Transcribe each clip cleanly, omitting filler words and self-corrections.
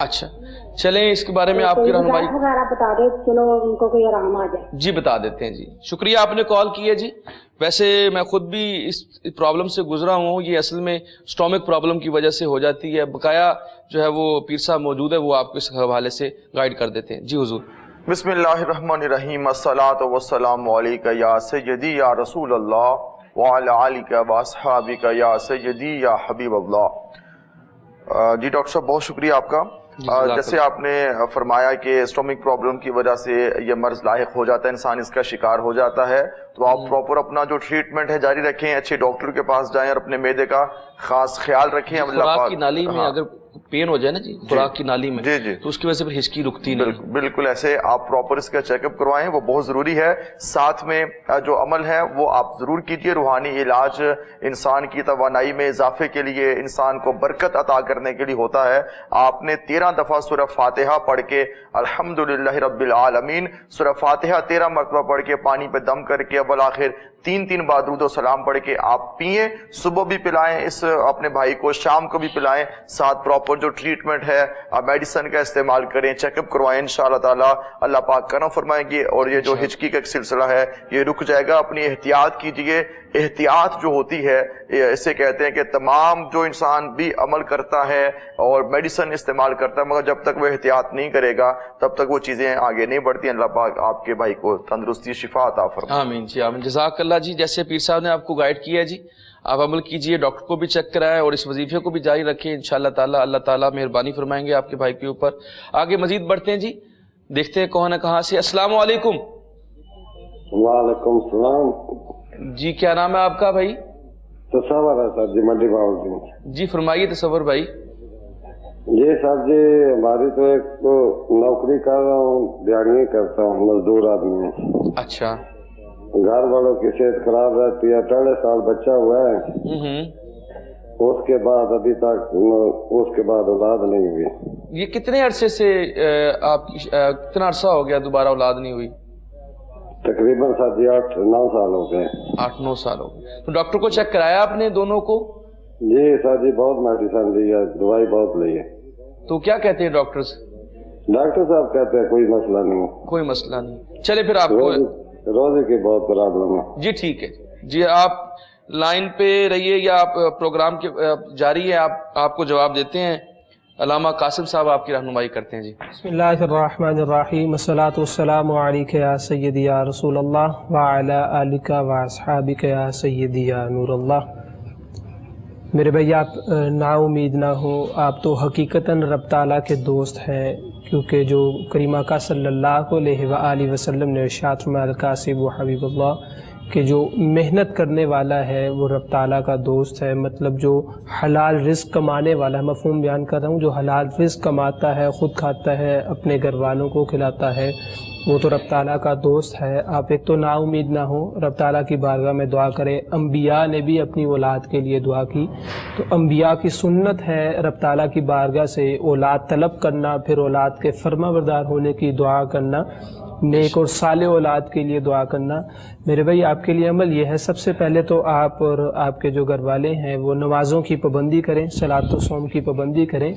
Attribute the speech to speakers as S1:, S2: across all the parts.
S1: اچھا چلیں اس کے بارے میں آپ کی رہنمائی
S2: وغیرہ بتا دے، چلو ان کو کوئی آرام آ جائے.
S1: جی بتا دیتے ہیں جی. شکریہ آپ نے کال کی ہے جی. ویسے میں خود بھی اس پرابلم سے گزرا ہوں. یہ اصل میں اسٹومک پرابلم کی وجہ سے ہو جاتی ہے. بقایا جو ہے وہ پیر صاحب موجود ہے، وہ آپ کو اس حوالے سے گائیڈ کر دیتے ہیں. جی حضور.
S3: بسم اللہ الرحمن الرحیم. الصلاۃ والسلام علیک یا سیدی یا رسول اللہ وعلی آلک واصحابک یا سیدی یا حبیب اللہ. جی ڈاکٹر صاحب بہت شکریہ آپ کا. جیسے آپ نے فرمایا کہ اسٹومک پرابلم کی وجہ سے یہ مرض لاحق ہو جاتا ہے، انسان اس کا شکار ہو جاتا ہے، تو آپ پراپر اپنا جو ٹریٹمنٹ ہے جاری رکھیں، اچھے ڈاکٹر کے پاس جائیں اور اپنے معدے کا خاص خیال رکھیں.
S1: خوراک کی نالی میں اگر پین ہو جائے نا جی خوراک کی نالی میں،
S3: جی
S1: تو اس کی وجہ سے پھر ہچکی رکتی نہیں.
S3: بالکل ایسے آپ پراپر اس کا چیک اپ کروائیں، وہ بہت ضروری ہے. ساتھ میں جو عمل ہے وہ آپ ضرور کیجئے. روحانی علاج انسان کی توانائی میں اضافے کے لیے، انسان کو برکت عطا کرنے کے لیے ہوتا ہے. آپ نے 13 دفعہ سورہ فاتحہ پڑھ کے الحمدللہ رب العالمین، سورہ فاتحہ 13 مرتبہ پڑھ کے پانی پہ دم کر کے اول آخر 3 بار درود و سلام پڑھ کے آپ پئیں. صبح بھی پلائیں اس اپنے بھائی کو، شام کو بھی پلائیں. ساتھ پراپر جو ٹریٹمنٹ ہے میڈیسن کا استعمال کریں، چیک اپ کروائیں. انشاءاللہ تعالی اللہ پاک کرم فرمائیں گے اور یہ جو ہچکی کا ایک سلسلہ ہے یہ رک جائے گا. اپنی احتیاط کیجئے. احتیاط جو ہوتی ہے اسے کہتے ہیں کہ تمام جو انسان بھی عمل کرتا ہے اور میڈیسن استعمال کرتا ہے، مگر جب تک وہ احتیاط نہیں کرے گا تب تک وہ چیزیں آگے نہیں بڑھتی. اللہ پاک آپ کے بھائی کو تندرستی شفا عطا فرمائے.
S1: آمین جی آمین. جزاک اللہ جی. جیسے پیر صاحب نے آپ کو گائیڈ کیا ہے جی، آپ عمل کیجئے، ڈاکٹر کو بھی چیک کرائیں اور اس وظیفے کو بھی جاری رکھیں. انشاءاللہ تعالی اللہ تعالیٰ مہربانی فرمائیں گے آپ کے بھائی کے اوپر. آگے مزید بڑھتے ہیں جی، دیکھتے ہیں کون ہے کہاں سے. السلام علیکم.
S4: وعلیکم السلام.
S1: جی کیا نام ہے آپ کا بھائی؟
S4: تصور ہے سر جی، منڈی باؤ.
S1: جی فرمائیے تصور بھائی.
S4: جی صاحب جی، ہماری تو ایک تو نوکری کر رہا ہوں، دیہڑی کرتا ہوں، مزدور آدمی ہوں.
S1: اچھا.
S4: گھر والوں کی صحت خراب رہتی ہے. 18 سال بچہ ہوا ہے، اس کے بعد ابھی تک اس کے بعد اولاد نہیں ہوئی.
S1: یہ کتنے عرصے سے آپ کی کتنا عرصہ ہو گیا دوبارہ اولاد نہیں ہوئی؟
S4: تقریباً سر جی 8-9 سال ہو گئے.
S1: 8-9 سال ہو گئے. تو ڈاکٹر کو چیک کرایا آپ نے دونوں کو؟
S4: جی سر جی، بہت میڈیسن لی ہے، دوائی بہت لی ہے.
S1: تو کیا کہتے ہیں ڈاکٹرز؟
S4: ڈاکٹر صاحب کہتے ہیں کوئی مسئلہ نہیں.
S1: کوئی مسئلہ نہیں. چلے پھر آپ کو
S4: روزے کی بہت پرابلم ہے.
S1: جی ٹھیک ہے جی، آپ لائن پہ رہیے یا آپ پروگرام کے جاری ہے، آپ کو جواب دیتے ہیں. علامہ قاسم صاحب آپ کی رہنمائی کرتے ہیں جی.
S5: بسم اللہ الرحمن الرحیم. الصلاۃ والسلام علیک یا سیدی یا رسول اللہ وعلی آلک واصحابک یا سیدی یا نور اللہ. میرے بھائی آپ نا امید نہ ہو، آپ تو حقیقتاً رب تعالیٰ کے دوست ہیں، کیونکہ جو کریمہ کا صلی اللہ علیہ وآلہ وسلم نے ارشاد فرمایا الکاسب و حبیب اللہ، کہ جو محنت کرنے والا ہے وہ رب تعالیٰ کا دوست ہے. مطلب جو حلال رزق کمانے والا ہے، مفہوم بیان کر رہا ہوں، جو حلال رزق کماتا ہے، خود کھاتا ہے، اپنے گھر والوں کو کھلاتا ہے، وہ تو رب تعالیٰ کا دوست ہے. آپ ایک تو نا امید نہ ہو، رب تعالیٰ کی بارگاہ میں دعا کریں. انبیاء نے بھی اپنی اولاد کے لیے دعا کی، تو انبیاء کی سنت ہے رب تعالیٰ کی بارگاہ سے اولاد طلب کرنا، پھر اولاد کے فرما بردار ہونے کی دعا کرنا، نیک اور صالح اولاد کے لیے دعا کرنا. میرے بھائی آپ کے لیے عمل یہ ہے، سب سے پہلے تو آپ اور آپ کے جو گھر والے ہیں وہ نمازوں کی پابندی کریں، صلاۃ و صوم کی پابندی کریں.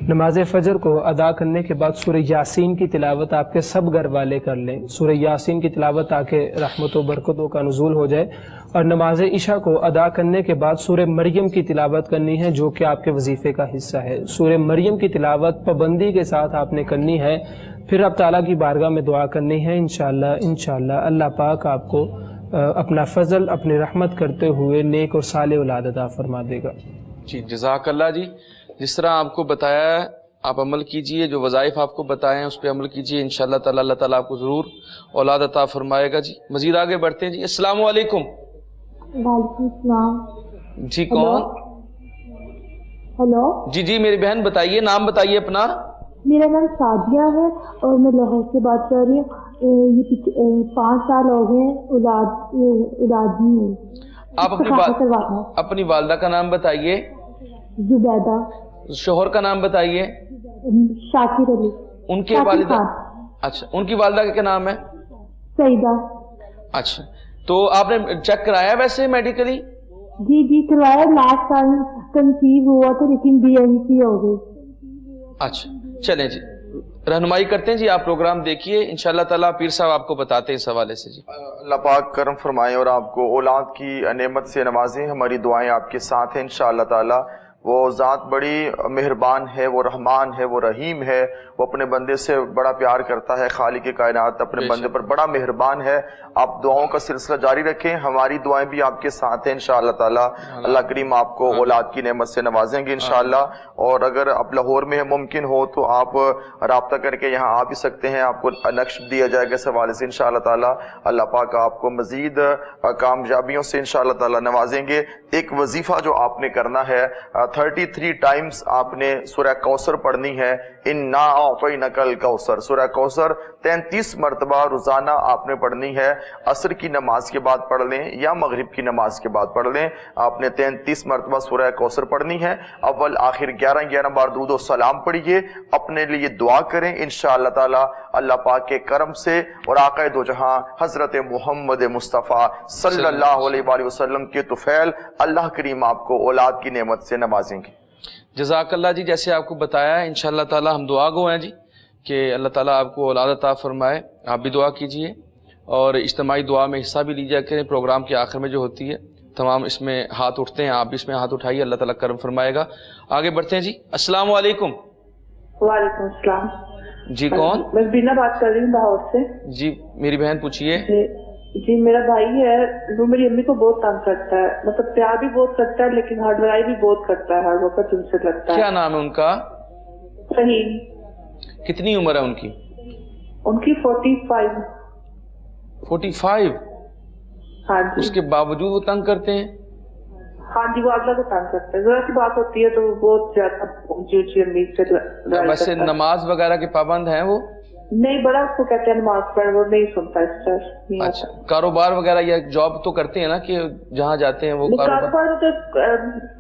S5: نماز فجر کو ادا کرنے کے بعد سورہ یاسین کی تلاوت آپ کے سب گھر والے کر لیں. سورہ یاسین کی تلاوت تاکہ رحمت و برکتوں کا نزول ہو جائے. اور نماز عشاء کو ادا کرنے کے بعد سورہ مریم کی تلاوت کرنی ہے، جو کہ آپ کے وظیفے کا حصہ ہے. سورہ مریم کی تلاوت پابندی کے ساتھ آپ نے کرنی ہے. پھر آپ تعالیٰ کی بارگاہ میں دعا کرنی ہے. انشاءاللہ اللہ پاک آپ کو اپنا فضل، اپنی رحمت کرتے ہوئے نیک اور صالح اولاد عطا فرما دے گا.
S1: جی جزاک اللہ جی. جس طرح آپ کو بتایا ہے آپ عمل کیجئے، جو وظائف آپ کو بتائے ہیں اس پہ عمل کیجئے. انشاءاللہ تعالی اللہ تعالیٰ آپ کو ضرور اولاد عطا فرمائے گا جی. مزید آگے بڑھتے ہیں جی. السلام علیکم.
S2: وعلیکم السلام.
S1: جی کون؟
S2: ہلو.
S1: جی میری بہن بتائیے، نام بتائیے اپنا.
S2: میرا نام سعدیہ ہے اور میں لاہور سے بات کر رہی ہوں. یہ 5 سال ہو گئے اولاد نہیں ہے.
S1: آپ اپنی والدہ کا نام بتائیے.
S2: زبیدہ.
S1: شوہر کا نام بتائیے.
S2: شاکر علی.
S1: ان کے والدہ؟ اچھا، ان کی والدہ کا کیا نام ہے؟
S2: سعیدہ.
S1: اچھا، تو آپ نے چیک کرایا ویسے میڈیکلی؟
S2: جی کروایا. لاسٹ ٹائم کنسیو ہوا تھا لیکن BNC ہو گئی.
S1: اچھا، چلیں جی رہنمائی کرتے ہیں جی, آپ پروگرام دیکھیے, انشاءاللہ تعالیٰ پیر صاحب آپ کو بتاتے ہیں اس حوالے سے جی.
S3: اللہ پاک کرم فرمائیں اور آپ کو اولاد کی نعمت سے نوازیں. ہماری دعائیں آپ کے ساتھ ہیں انشاءاللہ تعالیٰ. وہ ذات بڑی مہربان ہے, وہ رحمان ہے, وہ رحیم ہے, وہ اپنے بندے سے بڑا پیار کرتا ہے. خالق کائنات اپنے بندے پر بڑا مہربان ہے. آپ دعاؤں کا سلسلہ جاری رکھیں, ہماری دعائیں بھی آپ کے ساتھ ہیں انشاءاللہ تعالیٰ. اللہ کریم آپ کو اولاد کی نعمت سے نوازیں گے انشاءاللہ. اور اگر آپ لاہور میں ممکن ہو تو آپ رابطہ کر کے یہاں آ بھی سکتے ہیں, آپ کو نقش دیا جائے گا اس حوالے سے انشاءاللہ تعالیٰ. اللہ پاک آپ کو مزید کامیابیوں سے انشاءاللہ تعالیٰ نوازیں گے. ایک وظیفہ جو آپ نے کرنا ہے, 33 ٹائمز آپ نے سورہ کوثر پڑھنی ہے. اِنَّا أَعْطَيْنَكَ الْكَوْثَرَ, سورہ کوثر 33 مرتبہ روزانہ آپ نے پڑھنی ہے. عصر کی نماز کے بعد پڑھ لیں یا مغرب کی نماز کے بعد پڑھ لیں. آپ نے 33 مرتبہ سورہ کوثر پڑھنی ہے. اول آخر 11 بار درود و سلام پڑھیے, اپنے لیے دعا کریں انشاءاللہ تعالی. اللہ پاک کے کرم سے اور آقا دو جہاں حضرت محمد مصطفیٰ صلی اللہ علیہ وآلہ وسلم کے طفیل اللہ کریم آپ کو اولاد کی نعمت سے نوازیں گے.
S1: جزاک اللہ جی. جیسے آپ کو بتایا ہے انشاءاللہ تعالیٰ ہم دعا گو ہیں جی کہ اللہ تعالیٰ آپ کو اولاد عطا فرمائے. آپ بھی دعا کیجئے اور اجتماعی دعا میں حصہ بھی لیجیے کریں. پروگرام کے آخر میں جو ہوتی ہے تمام اس میں ہاتھ اٹھتے ہیں, آپ بھی اس میں ہاتھ اٹھائیے, اللہ تعالیٰ کرم فرمائے گا. آگے بڑھتے ہیں جی. السلام علیکم.
S6: وعلیکم السلام.
S1: جی کون؟
S6: میں بینا بات کر رہی ہوں لاہور سے.
S1: جی میری بہن پوچھیے.
S6: جی میرا بھائی ہے وہ میری امی کو بہت تنگ کرتا ہے, مطلب پیار بھی بہت کرتا ہے لیکن ہر لڑائی بھی بہت کرتا ہے, ہر وقت ان سے لگتا ہے.
S1: کیا نام ہے ان کا؟
S6: فہیم.
S1: کتنی عمر ہے ان کی؟
S6: ان کی 45.
S1: 45؟
S6: ہاں جی.
S1: اس کے باوجود وہ تنگ کرتے ہیں؟
S6: ہاں جی وہ اگلا کو تنگ کرتے ہیں, ذرا سی بات ہوتی ہے تو وہ بہت زیادہ اونچی اونچی امی سے لڑائی
S1: ویسے
S6: کرتا ہے.
S1: نماز وغیرہ کے پابند ہیں وہ؟
S6: نہیں, بڑا اس کو کہتے ہیں نماز پڑھ, وہ نہیں سنتا اس طرح.
S1: اچھا, کاروبار وغیرہ یا جاب تو کرتے ہیں نا کہ جہاں جاتے ہیں وہ
S6: کاروبار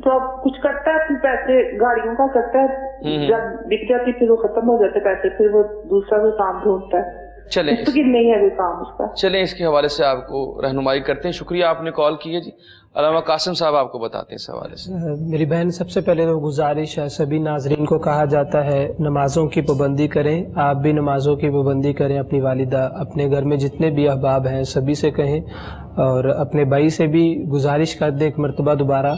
S6: تو کچھ کرتا ہے, پھر پیسے گاڑیوں کا کرتا ہے, جب بک جاتی پھر وہ ختم ہو جاتے پیسے, پھر وہ دوسرا کوئی کام ڈھونڈتا ہے.
S1: چلیں
S6: نہیں ہے کوئی کام اس کا.
S1: چلیں اس کے حوالے سے آپ کو رہنمائی کرتے ہیں. شکریہ آپ نے کال کی ہے جی. علامہ قاسم صاحب آپ کو بتاتے ہیں اس حوالے سے.
S5: میری بہن سب سے پہلے تو گزارش ہے, سبھی ناظرین کو کہا جاتا ہے نمازوں کی پابندی کریں. آپ بھی نمازوں کی پابندی کریں. اپنی والدہ, اپنے گھر میں جتنے بھی احباب ہیں سبھی سے کہیں, اور اپنے بھائی سے بھی گزارش کر دیں ایک مرتبہ دوبارہ.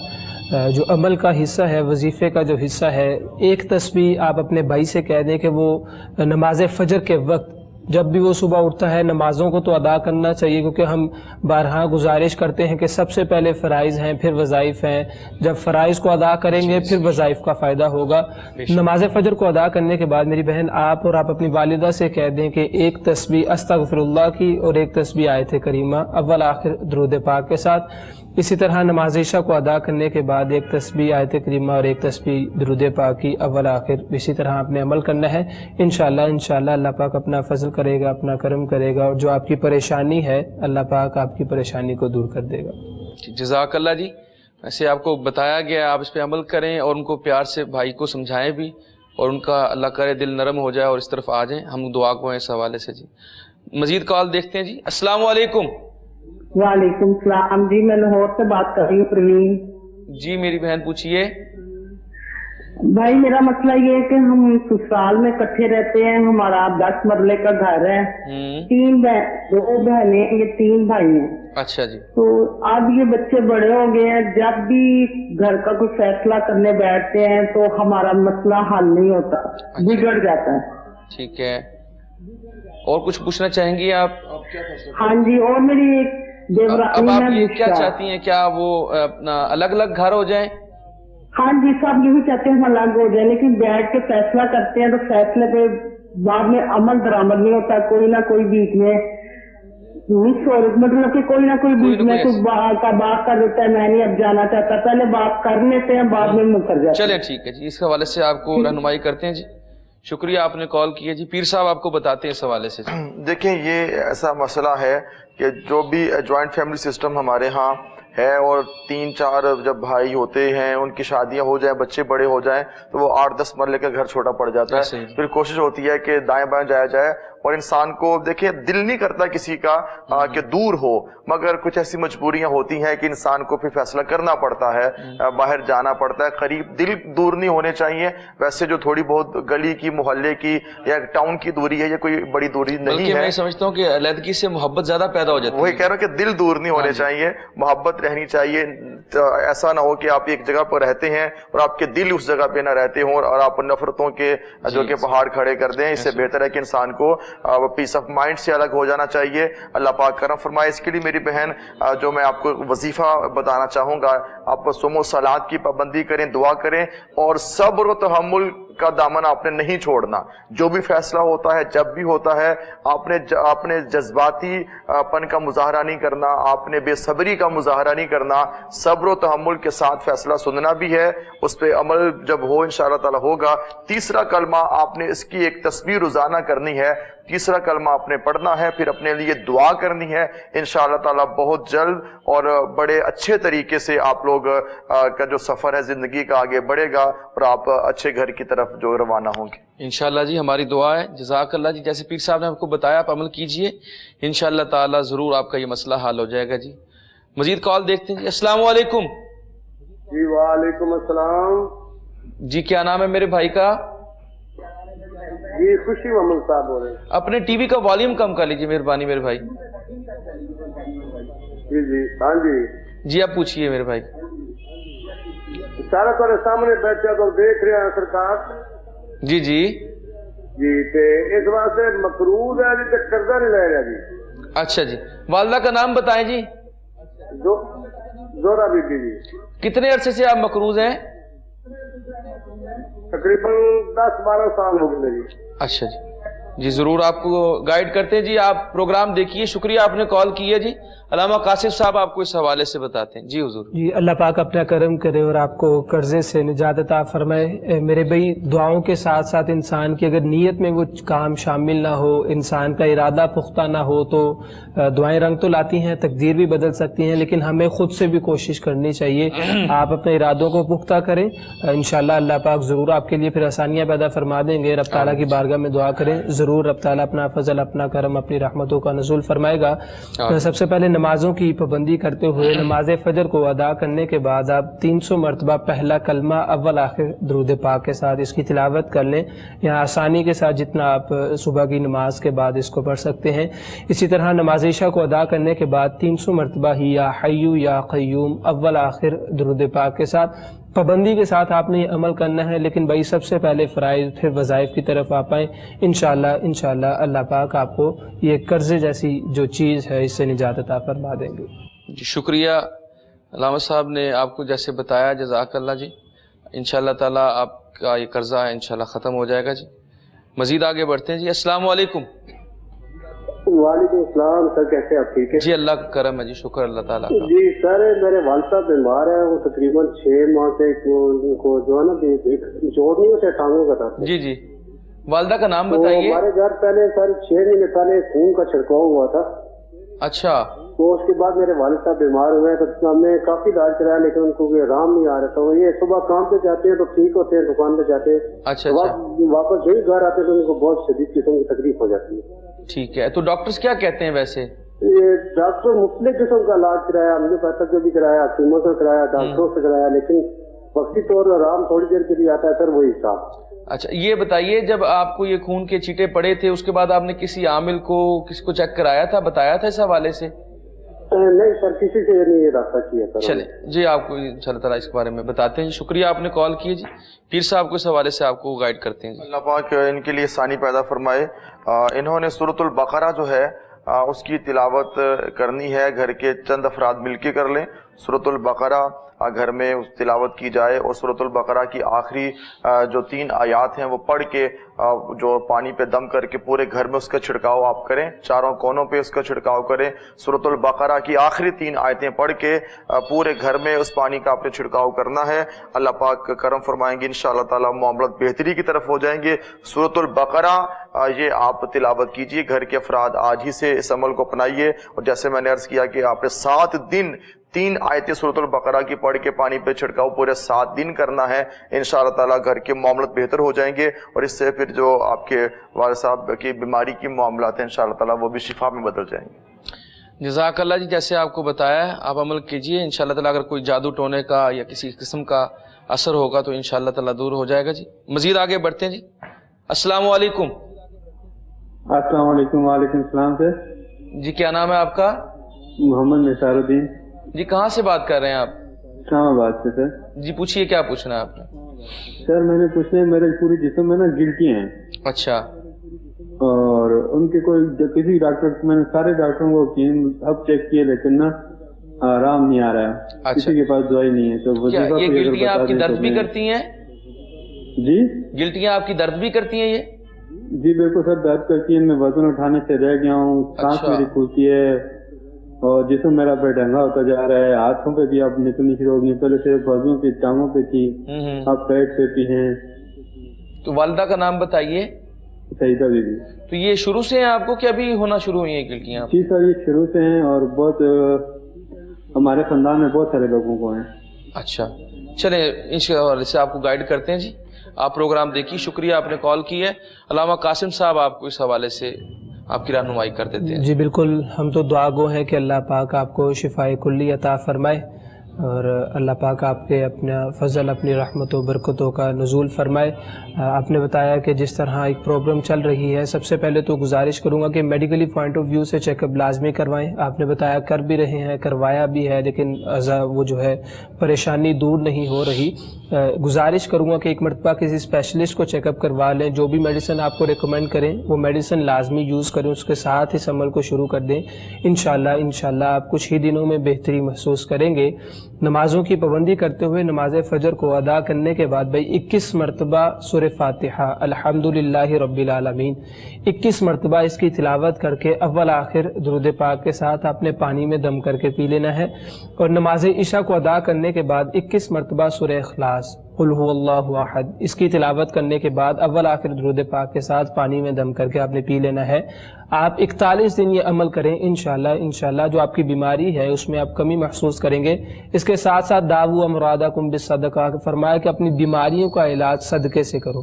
S5: جو عمل کا حصہ ہے, وظیفے کا جو حصہ ہے, ایک تسبیح آپ اپنے بھائی سے کہہ دیں کہ وہ نماز فجر کے وقت جب بھی وہ صبح اٹھتا ہے نمازوں کو تو ادا کرنا چاہیے, کیونکہ ہم بارہا گزارش کرتے ہیں کہ سب سے پہلے فرائض ہیں پھر وظائف ہیں. جب فرائض کو ادا کریں گے پھر وظائف کا فائدہ ہوگا. نماز فجر کو ادا کرنے کے بعد میری بہن آپ اور آپ اپنی والدہ سے کہہ دیں کہ ایک تسبیح استغفر اللہ کی اور ایک تسبیح آیت کریمہ اول آخر درود پاک کے ساتھ. اسی طرح نماز عشاء کو ادا کرنے کے بعد ایک تسبیح آیت کریمہ اور ایک تسبیح درود پاک کی اول آخر. اسی طرح آپ نے عمل کرنا ہے. انشاءاللہ اللہ پاک اپنا فضل کرے گا, اپنا کرم کرے گا, اور جو آپ کی پریشانی ہے اللہ پاک آپ کی پریشانی کو دور کر دے گا.
S1: جزاک اللہ جی. ویسے آپ کو بتایا گیا, آپ اس پہ عمل کریں اور ان کو پیار سے بھائی کو سمجھائیں بھی, اور ان کا اللہ کرے دل نرم ہو جائے اور اس طرف آ جائیں. ہم دعا کو ہیں اس حوالے سے جی. مزید کال دیکھتے ہیں جی. السلام علیکم.
S7: وعلیکم السلام جی, میں لاہور سے بات کر رہی ہوں پروین. جی
S1: میری بہن پوچھیے.
S7: بھائی میرا مسئلہ یہ ہے کہ ہم سسرال میں اکٹھے رہتے ہیں, ہمارا 10 مرلے کا گھر ہے, 2 بہنیں, یہ 3 بھائی ہیں.
S1: اچھا جی.
S7: تو اب یہ بچے بڑے ہو گئے ہیں, جب بھی گھر کا کوئی فیصلہ کرنے بیٹھتے ہیں تو ہمارا مسئلہ حل نہیں ہوتا, بگڑ جاتا ہے.
S1: ٹھیک ہے, اور کچھ پوچھنا چاہیں گی آپ؟
S7: ہاں جی, اور میری
S1: اب آپ یہ کیا چاہتی ہیں, کیا وہ اپنا الگ الگ گھر ہو جائیں؟
S7: ہاں جی, سب یہی چاہتے ہیں ہم الگ ہو جائیں, لیکن بیٹھ کے فیصلہ کرتے ہیں تو فیصلے پہ بعد میں عمل درآمد نہیں ہوتا. کوئی نہ کوئی بیچ میں مطلب کہ کوئی نہ کوئی بیچ میں بات کر دیتا ہے, میں نہیں اب جانا چاہتا. پہلے بات کر لیتے ہیں, بعد میں مکر جاتے ہیں.
S1: چلیں ٹھیک ہے جی, اس حوالے سے آپ کو رہنمائی کرتے ہیں جی. شکریہ آپ نے کال کی ہے جی. پیر صاحب آپ کو بتاتے ہیں اس حوالے سے جی.
S3: دیکھیں یہ ایسا مسئلہ ہے کہ جو بھی جوائنٹ فیملی سسٹم ہمارے ہاں ہے اور 3-4 جب بھائی ہوتے ہیں ان کی شادیاں ہو جائیں بچے بڑے ہو جائیں تو وہ 8-10 مرلے کا گھر چھوٹا پڑ جاتا ہے. پھر کوشش ہوتی ہے کہ دائیں بائیں جایا جائے اور انسان کو دیکھیں دل نہیں کرتا کسی کا کہ دور ہو, مگر کچھ ایسی مجبوریاں ہوتی ہیں کہ انسان کو پھر فیصلہ کرنا پڑتا ہے, باہر جانا پڑتا ہے. قریب دل دور نہیں ہونے چاہیے, ویسے جو تھوڑی بہت گلی کی محلے کی یا ٹاؤن کی دوری ہے یہ کوئی بڑی دوری نہیں ہے.
S1: میں سمجھتا ہوں کہ علیحدگی سے محبت زیادہ پیدا ہو جاتی ہے.
S3: وہی کہہ رہا ہوں کہ دل دور نہیں ہونے چاہیے, محبت رہنی چاہیے. ایسا نہ ہو کہ آپ ایک جگہ پر رہتے ہیں اور آپ کے دل اس جگہ پہ نہ رہتے ہوں اور آپ نفرتوں کے جو کہ پہاڑ کھڑے کر دیں. اس سے بہتر ہے کہ انسان کو پیس آف مائنڈ سے الگ ہو جانا چاہیے. اللہ پاک کرم فرمائے. اس کے لیے میری بہن جو میں آپ کو وظیفہ بتانا چاہوں گا, آپ صوم و صلات کی پابندی کریں, دعا کریں اور صبر و تحمل کا دامن آپ نے نہیں چھوڑنا. جو بھی فیصلہ ہوتا ہے جب بھی ہوتا ہے آپ نے جذباتی پن کا مظاہرہ نہیں کرنا, آپ نے بے صبری کا مظاہرہ نہیں کرنا. صبر و تحمل کے ساتھ فیصلہ سننا بھی ہے, اس پہ عمل جب ہو انشاءاللہ تعالی ہوگا. تیسرا کلمہ آپ نے اس کی ایک تصویر روزانہ کرنی ہے, تیسرا کلمہ آپ نے پڑھنا ہے, پھر اپنے لیے دعا کرنی ہے. انشاءاللہ تعالی بہت جلد اور بڑے اچھے طریقے سے آپ لوگ کا جو سفر ہے زندگی کا آگے بڑھے گا اور آپ اچھے گھر کی طرف جو روانہ ہوں گے
S1: انشاءاللہ. جی ہماری دعا ہے. جزاک اللہ جی. جیسے پیر صاحب نے آپ کو بتایا آپ عمل کیجئے, انشاءاللہ تعالی ضرور آپ کا یہ مسئلہ حل ہو جائے گا. جی مزید کال دیکھتے ہیں. جی السلام علیکم.
S4: جی وعلیکم السلام.
S1: جی کیا نام ہے میرے بھائی کا؟
S4: جی خوشی محمد صاحب بول رہے ہیں.
S1: اپنے ٹی وی کا والیوم کم کر لیجیے مہربانی میرے بھائی.
S4: جی جی ہاں جی.
S1: جی آپ پوچھئے میرے بھائی.
S4: سارا تھوڑے سامنے بیٹھے تو دیکھ رہے ہیں سرکار.
S1: جی جی
S4: جی تے اس واسطے مقروض ہے جی تے قرضہ نہیں لے رہا جی.
S1: اچھا جی. والدہ کا نام بتائیں جی.
S4: زورا بی بی جی.
S1: کتنے عرصے سے آپ مقروض ہیں؟
S4: تقریباً 10-12 سال ہو گئے جی.
S1: اچھا جی. جی ضرور آپ کو گائیڈ کرتے ہیں. جی آپ پروگرام دیکھیے. شکریہ آپ نے کال کی ہے. جی علامہ قاسف صاحب آپ کو اس حوالے سے بتاتے ہیں. جی حضور.
S5: جی اللہ پاک اپنا کرم کرے اور آپ کو قرضے سے نجات عطا فرمائے. میرے بھائی دعاؤں کے ساتھ ساتھ انسان کی اگر نیت میں وہ کام شامل نہ ہو, انسان کا ارادہ پختہ نہ ہو تو دعائیں رنگ تو لاتی ہیں, تقدیر بھی بدل سکتی ہیں, لیکن ہمیں خود سے بھی کوشش کرنی چاہیے. آپ اپنے ارادوں کو پختہ کریں, انشاءاللہ اللہ پاک ضرور آپ کے لیے پھر آسانیاں پیدا فرما دیں گے. رب تعالیٰ کی بارگاہ میں دعا کریں, ضرور رب تعالیٰ اپنا فضل, اپنا کرم, اپنی رحمتوں کا نزول فرمائے گا. سب سے پہلے نمازوں کی پابندی کرتے ہوئے نماز فجر کو ادا کرنے کے بعد آپ 300 مرتبہ پہلا کلمہ اول آخر درود پاک کے ساتھ اس کی تلاوت کر لیں. یہاں آسانی کے ساتھ جتنا آپ صبح کی نماز کے بعد اس کو پڑھ سکتے ہیں. اسی طرح نماز عشاء کو ادا کرنے کے بعد 300 مرتبہ ہی یا حیو یا قیوم اول آخر درود پاک کے ساتھ. پابندی کے ساتھ آپ نے یہ عمل کرنا ہے, لیکن بھائی سب سے پہلے فرائض پھر وظائف کی طرف آپ آئیں. انشاءاللہ اللہ پاک آپ کو یہ قرضے جیسی جو چیز ہے اس سے نجات عطا فرما دیں گے.
S1: جی شکریہ علامہ صاحب نے آپ کو جیسے بتایا. جزاک اللہ جی. انشاءاللہ تعالیٰ آپ کا یہ قرضہ ہے انشاءاللہ ختم ہو جائے گا. جی مزید آگے بڑھتے ہیں. جی السلام علیکم.
S4: وعلیکم السلام سر, کیسے آپ ٹھیک ہے؟
S1: جی اللہ کا کرم ہے. جی شکر اللہ تعالیٰ کا.
S4: جی سر میرے والد صاحب بیمار ہیں, وہ تقریباً 6 ماہ سے ان کو جو ہے نا جوڑ نہیں ہوتے ٹانگوں کا تھا.
S1: جی جی. والدہ کا نام بتائیے.
S4: ہمارے گھر پہلے سر 6 مہینے پہلے خون کا چھڑکاؤ ہوا تھا.
S1: اچھا.
S4: تو اس کے بعد میرے والد صاحب بیمار ہوئے ہیں تو ہم نے کافی علاج کرایا لیکن ان کو کوئی آرام نہیں آ رہا تھا. وہ یہ صبح کام پہ جاتے ہیں تو ٹھیک ہوتے ہیں, دکان پہ جاتے ہیں,
S1: اچھا
S4: واپس جو ہی گھر آتے ہیں تو ان کو بہت شدید قسم کی تکلیف ہو جاتی ہے.
S1: ٹھیک ہے. تو ڈاکٹرز کیا کہتے ہیں ویسے؟
S4: یہ ڈاکٹر مختلف قسم کا علاج کرایا, ہم نے پیسہ جو بھی کرایا, حکیموں سے کرایا, ڈاکٹروں سے کرایا, لیکن وقتی طور پر آرام تھوڑی دیر کے لیے آتا ہے سر, وہی حساب.
S1: اچھا یہ بتائیے جب آپ کو یہ خون کے چیٹے پڑے تھے اس کے بعد آپ نے کسی عامل کو کسی کو چیک کرایا تھا, بتایا تھا اس حوالے سے؟
S4: نہیں سر, کسی سے نہیں رابطہ کیا سر.
S1: چلے جی آپ کو انشاءاللہ تعالیٰ اس کے بارے میں بتاتے ہیں. شکریہ آپ نے کال کی. جی پیر صاحب کو اس حوالے سے آپ کو گائیڈ کرتے ہیں.
S3: اللہ پاک ان کے لیے ثانی پیدا فرمائے. انہوں نے سورۃ البقرہ جو ہے اس کی تلاوت کرنی ہے. گھر کے چند افراد مل کے کر لیں. سورۃ البقرہ گھر میں اس تلاوت کی جائے اور سورۃ البقرہ کی آخری جو 3 آیات ہیں وہ پڑھ کے جو پانی پہ دم کر کے پورے گھر میں اس کا چھڑکاؤ آپ کریں, چاروں کونوں پہ اس کا چھڑکاؤ کریں. سورۃ البقرہ کی آخری 3 آیتیں پڑھ کے پورے گھر میں اس پانی کا آپ نے چھڑکاؤ کرنا ہے. اللہ پاک کرم فرمائیں گے, انشاءاللہ تعالیٰ معاملات بہتری کی طرف ہو جائیں گے. سورۃ البقرہ یہ آپ تلاوت کیجئے. گھر کے افراد آج ہی سے اس عمل کو اپنائیے. اور جیسے میں نے عرض کیا کہ آپ نے 7 دن 3 آیتیں سورۃ البقرہ کی پڑھ کے پانی پہ چھڑکاؤ پورے 7 دن کرنا ہے، انشاءاللہ تعالیٰ گھر کے معاملات بہتر ہو جائیں گے، اور اس سے پھر جو آپ کے والد صاحب کی بیماری کی معاملات ہیں انشاءاللہ تعالیٰ وہ بھی شفا میں بدل جائیں گے۔
S1: جزاک اللہ جی، جیسے آپ کو بتایا ہے آپ عمل کیجئے، انشاءاللہ تعالیٰ اگر کوئی جادو ٹونے کا یا کسی قسم کا اثر ہوگا تو انشاءاللہ تعالیٰ دور ہو جائے گا جی۔ مزید آگے بڑھتے ہیں جی۔ السلام علیکم۔
S8: السلام علیکم۔ وعلیکم السلام سر۔
S1: جی کیا نام ہے آپ کا؟
S8: محمد نثار الدین۔
S1: جی کہاں سے بات کر رہے ہیں آپ؟
S8: اسلام آباد سے سر۔
S1: جی پوچھیے کیا پوچھنا ہے آپ نے؟
S8: سر میں نے پوچھنا ہے، میرے پوری جسم میں نا گلٹیاں ہیں۔
S1: اچھا۔
S8: اور ان کے کوئی کسی ڈاکٹر، میں نے سارے ڈاکٹروں کو اب چیک کیے لیکن نا آرام نہیں آ رہا ہے۔
S1: اچھا۔
S8: کسی کے پاس دوائی نہیں ہے تو
S1: کیا یہ گلٹیاں آپ کی درد بھی کرتی ہیں؟
S8: جی
S1: گلٹیاں آپ کی درد بھی کرتی ہیں یہ؟
S8: جی بالکل سر، درد کرتی ہے، میں وزن اٹھانے سے رہ گیا ہوں، سانس میری پھولتی ہے اور جسم میرا بے ڈھنگا ہوتا جا رہا ہے، ہاتھوں پہ بھی اب نکلنی شروع ہو گئی، پہلے صرف بازوؤں پہ ٹانگوں پہ تھی، اب پیٹ پہ بھی ہیں۔
S1: تو والدہ کا نام بتائیے۔
S8: سعیدہ بی بی۔
S1: تو یہ شروع سے ہیں آپ کو کہ ابھی ہونا شروع ہوئی ہیں گلٹیاں؟
S8: جی سر یہ شروع سے ہیں اور بہت ہمارے خاندان میں بہت سارے لوگوں کو ہیں۔
S1: اچھا چلیں اس حوالے سے آپ کو گائیڈ کرتے ہیں جی، آپ پروگرام دیکھیے، شکریہ آپ نے کال کی ہے۔ علامہ قاسم صاحب آپ کو اس حوالے سے آپ کی رہنمائی کر دیتے ہیں۔
S5: جی بالکل، ہم تو دعا گو ہیں کہ اللہ پاک آپ کو شفائے کلی عطا فرمائے اور اللہ پاک آپ کے اپنا فضل، اپنی رحمت و برکتوں کا نزول فرمائے۔ آپ نے بتایا کہ جس طرح ایک پرابلم چل رہی ہے، سب سے پہلے تو گزارش کروں گا کہ میڈیکلی پوائنٹ آف ویو سے چیک اپ لازمی کروائیں۔ آپ نے بتایا کر بھی رہے ہیں، کروایا بھی ہے، لیکن وہ جو ہے پریشانی دور نہیں ہو رہی۔ گزارش کروں گا کہ ایک مرتبہ کسی اسپیشلسٹ کو چیک اپ کروا لیں، جو بھی میڈیسن آپ کو ریکمینڈ کریں وہ میڈیسن لازمی یوز کریں، اس کے ساتھ اس عمل کو شروع کر دیں۔ انشاءاللہ آپ کچھ ہی دنوں میں بہتری محسوس کریں گے۔ نمازوں کی پابندی کرتے ہوئے نماز فجر کو ادا کرنے کے بعد بھائی 21 مرتبہ سورہ فاتحہ الحمدللہ رب العالمین 21 مرتبہ اس کی تلاوت کر کے اول آخر درود پاک کے ساتھ آپ نے پانی میں دم کر کے پی لینا ہے، اور نماز عشاء کو ادا کرنے کے بعد 21 مرتبہ سورہ اخلاص قل هو اللہ احد اس کی تلاوت کرنے کے بعد اول آخر درود پاک کے ساتھ پانی میں دم کر کے آپ نے پی لینا ہے۔ آپ 41 دن یہ عمل کریں، انشاءاللہ جو آپ کی بیماری ہے اس میں آپ کمی محسوس کریں گے۔ اس کے ساتھ ساتھ داؤ امرادکم بالصدقہ، فرمایا کہ اپنی بیماریوں کا علاج صدقے سے کرو۔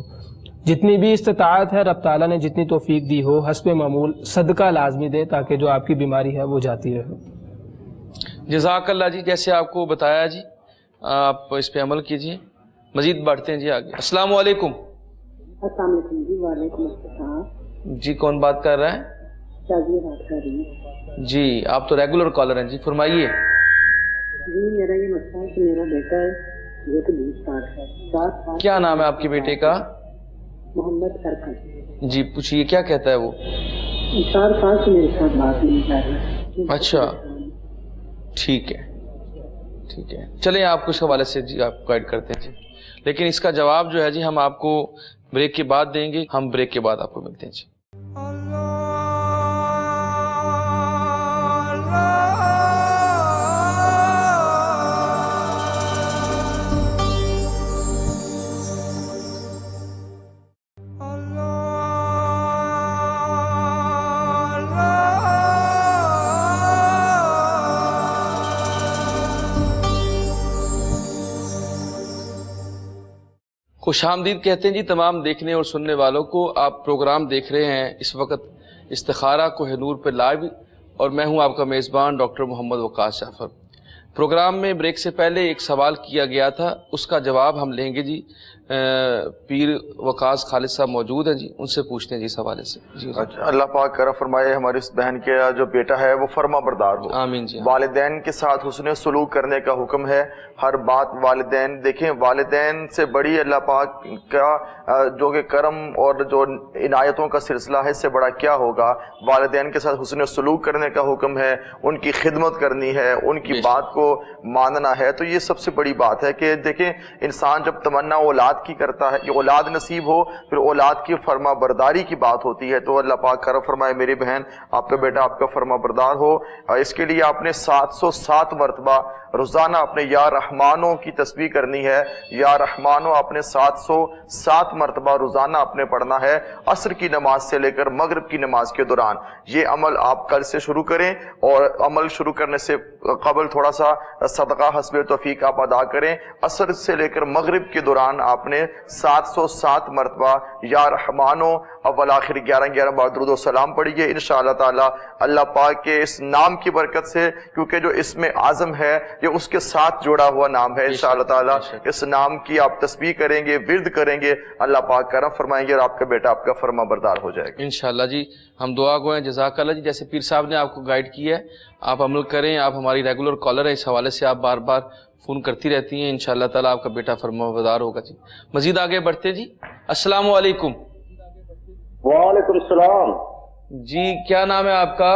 S5: جتنی بھی استطاعت ہے رب تعالیٰ نے جتنی توفیق دی ہو حسب معمول صدقہ لازمی دے تاکہ جو آپ کی بیماری ہے وہ جاتی رہے۔
S1: جزاک اللہ جی، جیسے آپ کو بتایا جی آپ اس پہ عمل کیجیے۔ مزید بڑھتے ہیں جی آگے۔ السلام علیکم۔
S7: السلام علیکم جی۔ وعلیکم السلام
S1: جی کون بات کر رہا ہے؟
S7: شازیہ بات کر رہی ہوں
S1: جی، آپ تو ریگولر کالر ہیں جی، فرمائیے۔
S7: جی میرا یہ مسئلہ ہے کہ میرا بیٹا ہے جو کہ 20 سال ہے، 4 سال۔
S1: کیا نام ہے آپ کے بیٹے کا؟
S7: محمد ارکن۔
S1: جی پوچھیے کیا کہتا ہے وہ؟
S7: 4 سال سے میرے ساتھ بات نہیں کر رہا۔
S1: اچھا ٹھیک ہے چلیں آپ کو اس حوالے سے جی آپ گائیڈ کرتے ہیں جی، لیکن اس کا جواب جو ہے جی ہم آپ کو بریک کے بعد دیں گے۔ ہم بریک کے بعد آپ کو ملتے ہیں جی۔ خوش آمدید کہتے ہیں جی تمام دیکھنے اور سننے والوں کو۔ آپ پروگرام دیکھ رہے ہیں اس وقت استخارہ کوہ نور پہ لائیو، اور میں ہوں آپ کا میزبان ڈاکٹر محمد وقاص جعفر۔ پروگرام میں بریک سے پہلے ایک سوال کیا گیا تھا، اس کا جواب ہم لیں گے جی۔ پیر وقاص خالد صاحب موجود ہیں جی، ان سے پوچھتے ہیں جی اس حوالے سے جی۔
S3: اللہ پاک کرم فرمائے ہماری اس بہن کے جو بیٹا ہے وہ فرما بردار ہو،
S1: آمین جی۔
S3: والدین کے ساتھ حسن سلوک کرنے کا حکم ہے، ہر بات والدین دیکھیں، والدین سے بڑی اللہ پاک کا جو کہ کرم اور جو عنایتوں کا سلسلہ ہے اس سے بڑا کیا ہوگا۔ والدین کے ساتھ حسن سلوک کرنے کا حکم ہے، ان کی خدمت کرنی ہے، ان کی بات کو ماننا ہے، تو یہ سب سے بڑی بات ہے کہ دیکھیں انسان جب تمنا اولاد اولاد کی کرتا ہے، یہ اولاد نصیب ہو، پھر اولاد کی فرما برداری کی بات ہوتی ہے، تو اللہ پاک کرم فرمائے میری بہن آپ کا بیٹا آپ کا فرما بردار ہو۔ اس کے لیے آپ نے 707 مرتبہ روزانہ اپنے یا رحمانوں کی تسبیح کرنی ہے، یا رحمانوں آپ نے 707 مرتبہ روزانہ اپنے پڑھنا ہے، عصر کی نماز سے لے کر مغرب کی نماز کے دوران۔ یہ عمل آپ کل سے شروع کریں، اور عمل شروع کرنے سے قبل تھوڑا سا صدقہ حسب توفیق آپ ادا کریں۔ عصر سے لے کر مغرب کے دوران آپ نے 707 مرتبہ یا رحمانوں اول آخر 11 بار درود و سلام پڑھیے۔ انشاءاللہ تعالی اللہ پاک کے اس نام کی برکت سے، کیونکہ جو اسم اعظم ہے یہ اس کے ساتھ جڑا ہوا نام ہے، انشاءاللہ تعالی اس نام کی آپ تسبیح کریں گے، ورد کریں گے، اللہ پاک کرم فرمائیں گے اور آپ کا بیٹا آپ کا فرما بردار ہو جائے گا
S1: انشاءاللہ جی۔ ہم دعا گو ہیں، جزاک اللہ جی۔ جیسے پیر صاحب نے آپ کو گائیڈ کیا ہے، آپ عمل کریں، آپ ہماری ریگولر کالر ہیں، اس حوالے سے آپ بار بار فون کرتی رہتی ہیں، انشاءاللہ تعالیٰ آپ کا بیٹا فرما بردار ہوگا جی۔ مزید آگے بڑھتے جی۔ السلام علیکم۔
S9: وعلیکم السلام
S1: جی کیا نام ہے آپ کا؟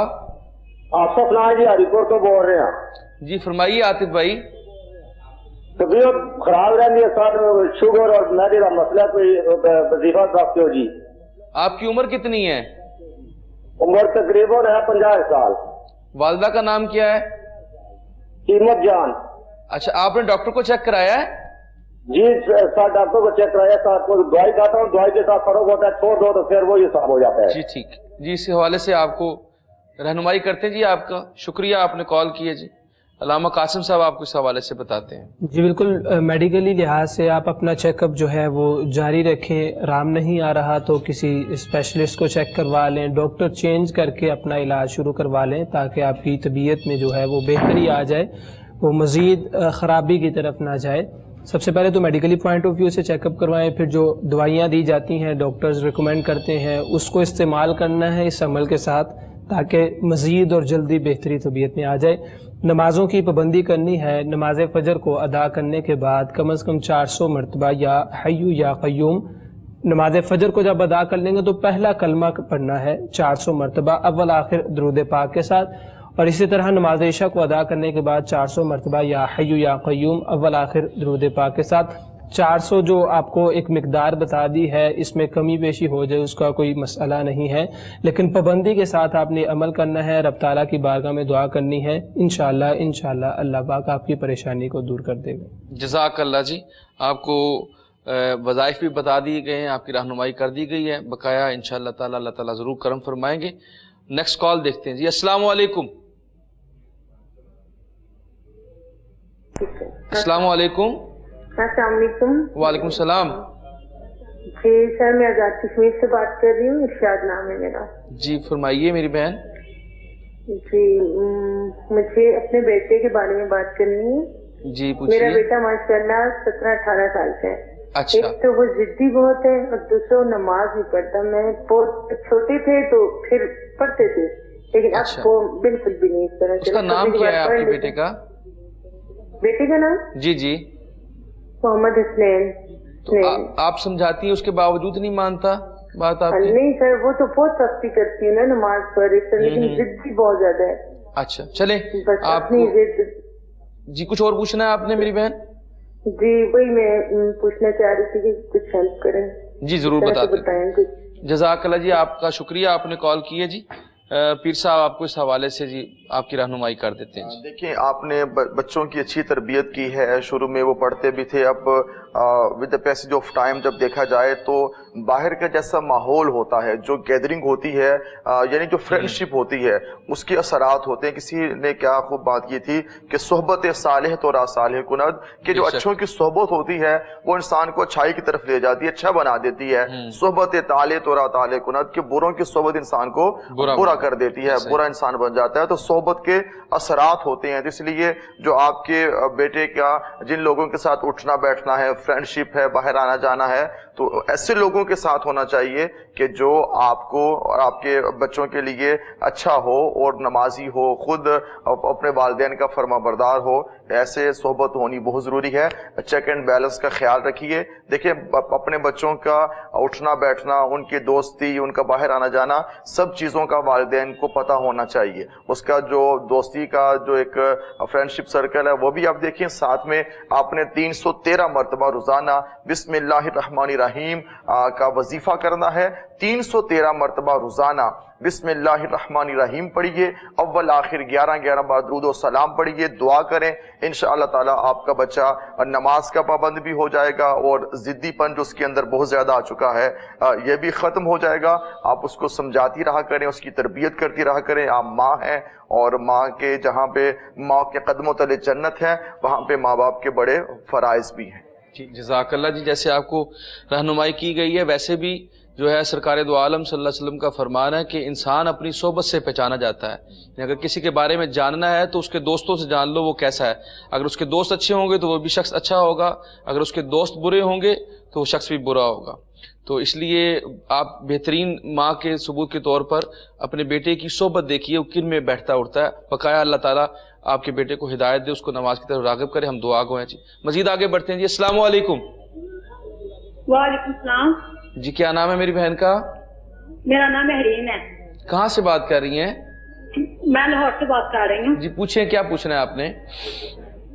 S9: آصف نائ جی ہری پور تو بول رہے ہیں
S1: جی فرمائیے عاطف بھائی۔
S9: طبیعت خراب رہتی ہے سر، شوگر اور میدے کا مسئلہ، کوئی وظیفہ کرتے ہو جی؟
S1: آپ کی عمر کتنی ہے؟
S9: عمر تقریباً ہے 50 سال۔
S1: والدہ کا نام کیا ہے؟
S9: قیمت جان۔
S1: اچھا آپ نے ڈاکٹر کو چیک کرایا ہے؟
S9: جی سر ڈاکٹر کو چیک کرایا، ساتھ کو دوائی کھاتا ہوں، دوائی کے ساتھ فرق ہوتا ہے، چھوڑ دو تو پھر وہی حساب ہو جاتا ہے۔
S1: جی ٹھیک جی، اس حوالے سے آپ کو رہنمائی کرتے ہیں جی۔ آپ کا شکریہ، آپ نے کال کیا جی۔ علامہ قاسم صاحب آپ کو اس حوالے سے بتاتے ہیں۔
S5: جی بالکل، میڈیکلی لحاظ سے آپ اپنا چیک اپ جو ہے وہ جاری رکھیں، آرام نہیں آ رہا تو کسی اسپیشلسٹ کو چیک کروا لیں، ڈاکٹر چینج کر کے اپنا علاج شروع کروا لیں تاکہ آپ کی طبیعت میں جو ہے وہ بہتری آ جائے، وہ مزید خرابی کی طرف نہ جائے۔ سب سے پہلے تو میڈیکلی پوائنٹ آف ویو سے چیک اپ کروائیں، پھر جو دوائیاں دی جاتی ہیں ڈاکٹرز ریکمینڈ کرتے ہیں اس کو استعمال کرنا ہے اس عمل کے ساتھ تاکہ مزید اور جلدی بہتری طبیعت میں آ جائے۔ نمازوں کی پابندی کرنی ہے، نماز فجر کو ادا کرنے کے بعد کم از کم 400 مرتبہ یا حی یا قیوم، نماز فجر کو جب ادا کر لیں گے تو پہلا کلمہ پڑھنا ہے 400 مرتبہ اول آخر درود پاک کے ساتھ، اور اسی طرح نماز عشاء کو ادا کرنے کے بعد 400 مرتبہ یا حی یا قیوم اول آخر درود پاک کے ساتھ۔ 400 جو آپ کو ایک مقدار بتا دی ہے، اس میں کمی بیشی ہو جائے اس کا کوئی مسئلہ نہیں ہے، لیکن پابندی کے ساتھ آپ نے عمل کرنا ہے، رب تعالیٰ کی بارگاہ میں دعا کرنی ہے، انشاءاللہ اللہ پاک آپ کی پریشانی کو دور کر دے گا۔
S1: جزاک اللہ جی۔ آپ کو وظائف بھی بتا دیے گئے ہیں، آپ کی رہنمائی کر دی گئی ہے، بقایا انشاءاللہ تعالیٰ اللہ تعالیٰ ضرور کرم فرمائیں گے۔ نیکسٹ کال دیکھتے ہیں جی۔ السلام علیکم۔ السلام علیکم۔
S6: السلام علیکم۔
S1: وعلیکم السلام۔
S6: جی سر میں آزاد کشمیر سے بات کر رہی ہوں، ارشاد نام ہے میرا۔
S1: جی فرمائیے میری بہن۔
S6: جی مجھے اپنے بیٹے کے بارے میں بات کرنی ہے۔
S1: جی پوچھیے۔
S6: میرا بیٹا ماشاءاللہ 17-18 سال سے ہے۔
S1: اچھا۔
S6: ایک تو وہ ضدی بہت ہے اور دوسرا وہ نماز نہیں پڑھتا۔ میں بہت چھوٹے تھے تو پھر پڑھتے تھے لیکن اب وہ بالکل بھی نہیں اس طرح سے۔
S1: اس کا نام کیا ہے آپ کے بیٹے کا؟
S6: بیٹے کا نام؟
S1: جی جی
S6: محمد حسنین۔
S1: آپ سمجھاتی ہیں اس کے باوجود نہیں مانتا بات آپ کی؟
S6: نہیں سر وہ تو بہت سختی کرتی ہے نا نماز پر، لیکن ضدی بہت زیادہ ہے۔
S1: اچھا چلیں
S6: بس
S1: آپ
S6: اپنی ضد۔
S1: جی کچھ اور پوچھنا ہے آپ نے میری بہن؟
S6: جی وہی میں پوچھنا چاہ رہی تھی کہ کچھ ہیلپ کریں۔
S1: جی ضرور بتاتے
S6: بتائیں کچھ۔
S1: جزاک اللہ جی، آپ کا شکریہ، آپ نے کال کی ہے جی۔ پیر صاحب آپ کو اس حوالے سے جی آپ کی رہنمائی کر دیتے ہیں۔
S3: دیکھیں آپ نے بچوں کی اچھی تربیت کی ہے، شروع میں وہ پڑھتے بھی تھے، اب with the passage of time جب دیکھا جائے تو باہر کا جیسا ماحول ہوتا ہے، جو گیدرنگ ہوتی ہے یعنی جو فرینڈشپ ہوتی ہے اس کے اثرات ہوتے ہیں۔ کسی نے کیا خوب بات کی تھی کہ صحبت صالح تو را صالح کند، کہ جو اچھوں کی صحبت ہوتی ہے وہ انسان کو اچھائی کی طرف لے جاتی ہے، اچھا بنا دیتی ہے۔ صحبت طالح تو را طالح کند، کہ بروں کی صحبت انسان کو برا کر دیتی ہے، برا انسان بن جاتا ہے۔ تو صحبت کے اثرات ہوتے ہیں، اس لیے جو آپ کے بیٹے کا جن لوگوں کے ساتھ اٹھنا بیٹھنا ہے، فرینڈشپ ہے، باہر آنا جانا ہے، تو ایسے لوگوں کے ساتھ ہونا چاہیے کہ جو آپ کو اور آپ کے بچوں کے لیے اچھا ہو اور نمازی ہو، خود اپنے والدین کا فرما بردار ہو۔ ایسے صحبت ہونی بہت ضروری ہے۔ چیک اینڈ بیلنس کا خیال رکھیے۔ دیکھیں اپنے بچوں کا اٹھنا بیٹھنا، ان کی دوستی، ان کا باہر آنا جانا، سب چیزوں کا والدین کو پتہ ہونا چاہیے. اس کا جو دوستی کا جو ایک فرینڈشپ سرکل ہے وہ بھی آپ دیکھیں. ساتھ میں آپ نے 313 مرتبہ روزانہ بسم اللہ الرحمن الرحیم کا وظیفہ کرنا ہے. 313 مرتبہ روزانہ بسم اللہ الرحمن الرحیم پڑھیے. اول آخر 11 بار درود و سلام پڑھیے. دعا کریں, انشاءاللہ تعالیٰ آپ کا بچہ نماز کا پابند بھی ہو جائے گا اور ضدی پن جو اس کے اندر بہت زیادہ آ چکا ہے یہ بھی ختم ہو جائے گا. آپ اس کو سمجھاتی رہا کریں, اس کی تربیت کرتی رہا کریں. آپ ماں ہیں اور ماں کے جہاں پہ ماں کے قدموں تلے جنت ہے وہاں پہ ماں باپ کے بڑے فرائض بھی ہیں.
S1: جی جزاک اللہ جی. جیسے آپ کو رہنمائی کی گئی ہے ویسے بھی جو ہے سرکار دو عالم صلی اللہ علیہ وسلم کا فرمان ہے کہ انسان اپنی صحبت سے پہچانا جاتا ہے. اگر کسی کے بارے میں جاننا ہے تو اس کے دوستوں سے جان لو وہ کیسا ہے. اگر اس کے دوست اچھے ہوں گے تو وہ بھی شخص اچھا ہوگا, اگر اس کے دوست برے ہوں گے تو وہ شخص بھی برا ہوگا. تو اس لیے آپ بہترین ماں کے ثبوت کے طور پر اپنے بیٹے کی صحبت دیکھیے وہ کن میں بیٹھتا اٹھتا ہے. بقایا اللہ تعالیٰ آپ کے بیٹے کو ہدایت دے, اس کو نماز کی طرف راغب کرے. ہم دعا گو ہیں جی. مزید آگے بڑھتے ہیں جی. السلام علیکم.
S7: وعلیکم السلام.
S1: جی کیا نام ہے میری بہن کا؟
S7: میرا نام حریم ہے.
S1: کہاں سے بات کر رہی ہیں؟
S7: میں لاہور سے بات کر رہی ہوں.
S1: جی پوچھیں کیا پوچھنا ہے آپ نے؟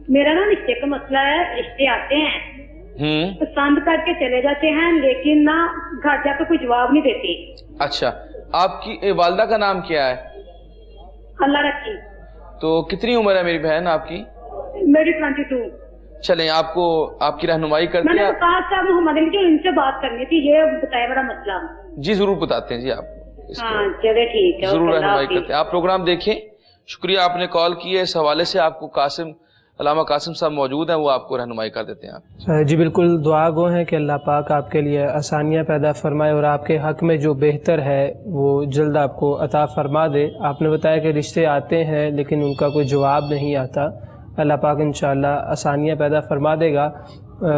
S7: میرا نا رشتے کا مسئلہ ہے. رشتے آتے ہیں پسند کر کے چلے جاتے ہیں لیکن نہ گھر جا کے کوئی جواب نہیں دیتی.
S1: اچھا, آپ کی والدہ کا نام کیا ہے؟
S7: اللہ رکھی.
S1: تو کتنی عمر ہے میری بہن آپ کی؟
S7: میری 22.
S1: چلیں آپ کو آپ کی رہنمائی کرتے ہیں.
S7: میں نے صاحب محمد علی ان سے بات کرنی تھی, یہ بتایا میرا مسئلہ.
S1: جی ضرور بتاتے ہیں جی آپ.
S7: ہاں چلے ٹھیک ہے,
S1: ضرور رہنمائی کرتے ہیں. آپ پروگرام دیکھیں. شکریہ آپ نے کال کی ہے. اس حوالے سے آپ کو علامہ قاسم صاحب موجود ہیں, وہ آپ کو رہنمائی کر دیتے ہیں. آپ
S5: جی بالکل دعا گو ہیں کہ اللہ پاک آپ کے لیے آسانیاں پیدا فرمائے اور آپ کے حق میں جو بہتر ہے وہ جلد آپ کو عطا فرما دے. آپ نے بتایا کہ رشتے آتے ہیں لیکن ان کا کوئی جواب نہیں آتا. اللہ پاک انشاءاللہ آسانیاں پیدا فرما دے گا.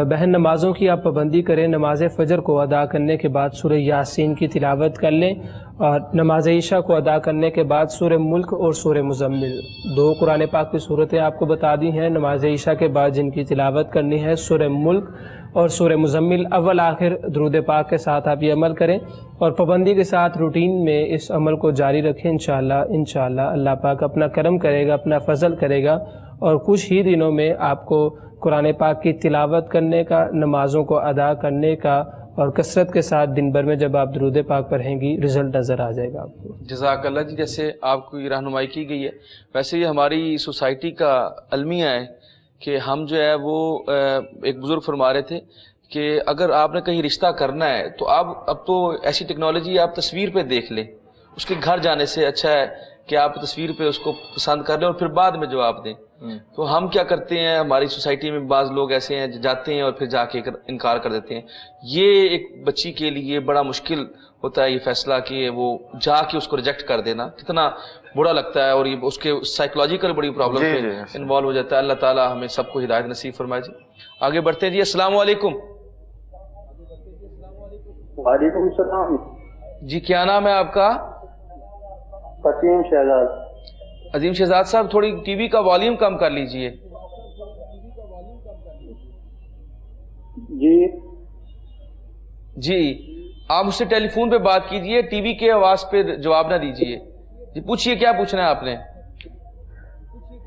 S5: بہن نمازوں کی آپ پابندی کریں. نماز فجر کو ادا کرنے کے بعد سورہ یاسین کی تلاوت کر لیں اور نماز عشاء کو ادا کرنے کے بعد سورہ ملک اور سورہ مزمل, 2 قرآن پاک کی صورتیں آپ کو بتا دی ہیں. نماز عشاء کے بعد جن کی تلاوت کرنی ہے سورہ ملک اور سورہ مزمل, اول آخر درود پاک کے ساتھ آپ یہ عمل کریں اور پابندی کے ساتھ روٹین میں اس عمل کو جاری رکھیں. انشاءاللہ اللہ پاک اپنا کرم کرے گا, اپنا فضل کرے گا اور کچھ ہی دنوں میں آپ کو قرآن پاک کی تلاوت کرنے کا, نمازوں کو ادا کرنے کا اور کثرت کے ساتھ دن بھر میں جب آپ درود پاک پڑھیں گی رزلٹ نظر آ جائے گا آپ کو.
S1: جزاک اللہ جی. جیسے آپ کو یہ رہنمائی کی گئی ہے ویسے یہ ہماری سوسائٹی کا المیہ ہے کہ ہم جو ہے وہ ایک بزرگ فرما رہے تھے کہ اگر آپ نے کہیں رشتہ کرنا ہے تو اب تو ایسی ٹیکنالوجی آپ تصویر پہ دیکھ لیں. اس کے گھر جانے سے اچھا ہے کہ آپ تصویر پہ اس کو پسند کر لیں اور پھر بعد میں جواب دیں. تو ہم کیا کرتے ہیں, ہماری سوسائٹی میں بعض لوگ ایسے ہیں جاتے ہیں اور پھر جا کے انکار کر دیتے ہیں. یہ ایک بچی کے لیے بڑا مشکل ہوتا ہے یہ فیصلہ کہ وہ جا کے اس کو ریجیکٹ کر دینا, کتنا برا لگتا ہے اور یہ اس کے سائیکولوجیکل بڑی پرابلم انوالو ہو جاتا ہے. اللہ تعالیٰ ہمیں سب کو ہدایت نصیب فرمائے. جی آگے بڑھتے ہیں جی. السلام علیکم.
S9: وعلیکم السلام.
S1: جی کیا نام ہے آپ کا؟
S9: عظیم شہزاد.
S1: عظیم شہزاد صاحب تھوڑی ٹی وی کا والیوم کم کر لیجئے. جی آپ اس سے ٹیلی فون پہ بات کیجئے, ٹی وی کے آواز پہ جواب نہ دیجئے. جی پوچھئے کیا پوچھنا ہے آپ نے؟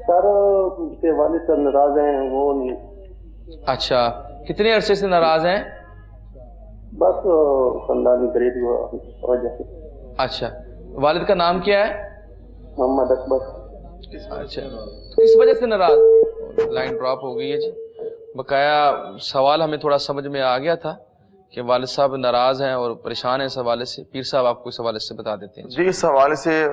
S9: سر اس کے والد صاحب ناراض ہیں, وہ نہیں.
S1: اچھا کتنے عرصے سے ناراض ہیں؟
S9: بس خاندانی دریت وجہ سے.
S1: اچھا والد کا نام کیا ہے؟
S9: محمد اکبر.
S1: اچھا تو اس وجہ سے ناراض. لائن ڈراپ ہو گئی ہے جی. بقایا سوال ہمیں تھوڑا سمجھ میں آ گیا تھا کہ والد صاحب ناراض ہیں اور پریشان ہیں اس حوالے سے. پیر صاحب آپ کو اس حوالے سے بتا دیتے ہیں.
S3: جی اس حوالے سے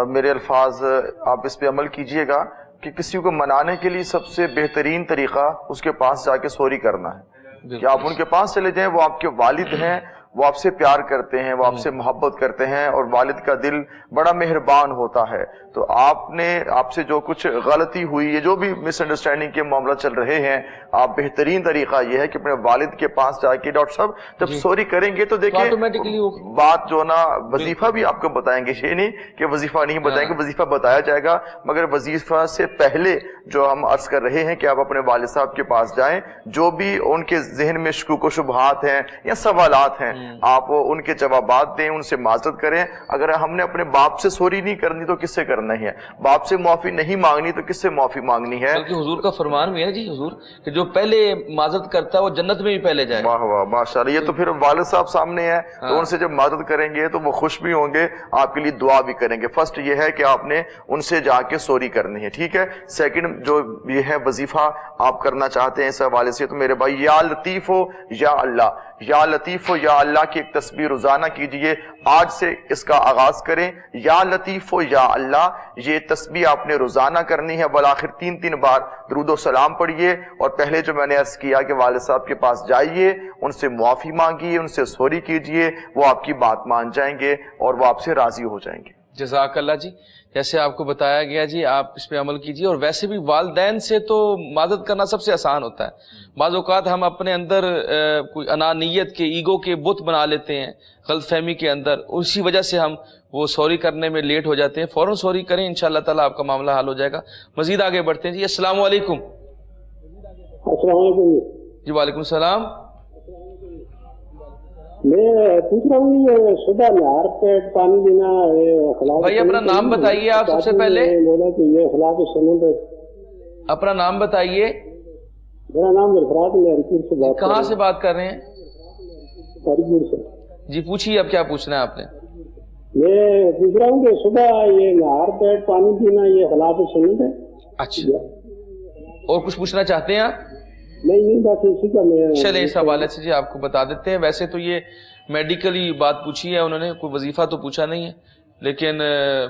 S3: میرے الفاظ آپ اس پہ عمل کیجئے گا کہ کسی کو منانے کے لیے سب سے بہترین طریقہ اس کے پاس جا کے سوری کرنا ہے. کہ آپ ان کے پاس چلے جائیں, وہ آپ کے والد ہیں, وہ آپ سے پیار کرتے ہیں, وہ آپ سے محبت کرتے ہیں اور والد کا دل بڑا مہربان ہوتا ہے. تو آپ سے جو کچھ غلطی ہوئی ہے, جو بھی مس انڈرسٹینڈنگ کے معاملہ چل رہے ہیں, آپ بہترین طریقہ یہ ہے کہ اپنے والد کے پاس جا کے ڈاکٹر صاحب جب سوری کریں گے تو دیکھیں بات جو نا وظیفہ بھی آپ کو بتائیں گے. یہ نہیں کہ وظیفہ نہیں بتائیں گے, وظیفہ بتایا جائے گا, مگر وظیفہ سے پہلے جو ہم عرض کر رہے ہیں کہ آپ اپنے والد صاحب کے پاس جائیں, جو بھی ان کے ذہن میں شکوک و شبہات ہیں یا سوالات ہیں آپ ان کے جوابات دیں, ان سے معذرت کریں. اگر ہم نے اپنے باپ سے سوری نہیں کرنی تو کس سے کرنا ہے, باپ سے معافی نہیں مانگنی تو کس سے معافی مانگنی ہے.
S1: بلکہ حضور کا فرمان بھی ہے جی حضور کہ جو پہلے معذرت کرتا ہے وہ جنت میں بھی پہلے جائے.
S3: واہ واہ ماشاءاللہ. یہ تو پھر والد صاحب سامنے ہے تو ان سے جب معذرت کریں گے تو وہ خوش بھی ہوں گے, آپ کے لیے دعا بھی کریں گے. فرسٹ یہ ہے کہ آپ نے ان سے جا کے سوری کرنی ہے, ٹھیک ہے. سیکنڈ جو یہ ہے وظیفہ آپ کرنا چاہتے ہیں اس حوالے سے, تو میرے بھائی یا لطیف ہو یا اللہ, یا لطیف ہو یا اللہ کی ایک تسبیح روزانہ کیجئے. آج سے اس کا آغاز کریں, یا لطیف ہو یا اللہ, یہ تسبیح آپ نے روزانہ کرنی ہے. بالآخر 3 بار درود و سلام پڑھیے, اور پہلے جو میں نے عرض کیا کہ والد صاحب کے پاس جائیے, ان سے معافی مانگیے, ان سے سوری کیجئے, وہ آپ کی بات مان جائیں گے اور وہ آپ سے راضی ہو جائیں گے.
S1: جزاک اللہ جی. جیسے آپ کو بتایا گیا جی آپ اس پہ عمل کیجئے. اور ویسے بھی والدین سے تو معذرت کرنا سب سے آسان ہوتا ہے. بعض اوقات ہم اپنے اندر کوئی انانیت کے ایگو کے بت بنا لیتے ہیں غلط فہمی کے اندر, اسی وجہ سے ہم وہ سوری کرنے میں لیٹ ہو جاتے ہیں. فوراً سوری کریں, انشاءاللہ تعالیٰ آپ کا معاملہ حل ہو جائے گا. مزید آگے بڑھتے ہیں جی. السلام علیکم.
S10: السلام علیکم
S1: جی وعلیکم السلام.
S10: میں پوچھ رہا ہوں یہ صبح نہار پہ پانی پینا
S1: بھائی اپنا نام بتائیے آپ سب سے پہلے.
S10: بولا کہ یہ خلاف سنت ہے.
S1: اپنا نام بتائیے.
S10: میرا نام عرفات ہے, ہریپور سے بات.
S1: کہاں سے بات کر رہے ہیں؟
S10: ہریپور سے.
S1: جی پوچھیے اب کیا پوچھنا ہے آپ نے.
S10: میں پوچھ رہا ہوں کہ صبح یہ نہار پہ پانی پینا یہ خلاف سنت ہے.
S1: اچھا, اور کچھ پوچھنا چاہتے ہیں آپ؟
S10: نہیں بس اسی کا میں.
S1: چلیں اس حوالے سے جی آپ کو بتا دیتے ہیں. ویسے تو یہ میڈیکلی بات پوچھی ہے انہوں نے, کوئی وظیفہ تو پوچھا نہیں ہے, لیکن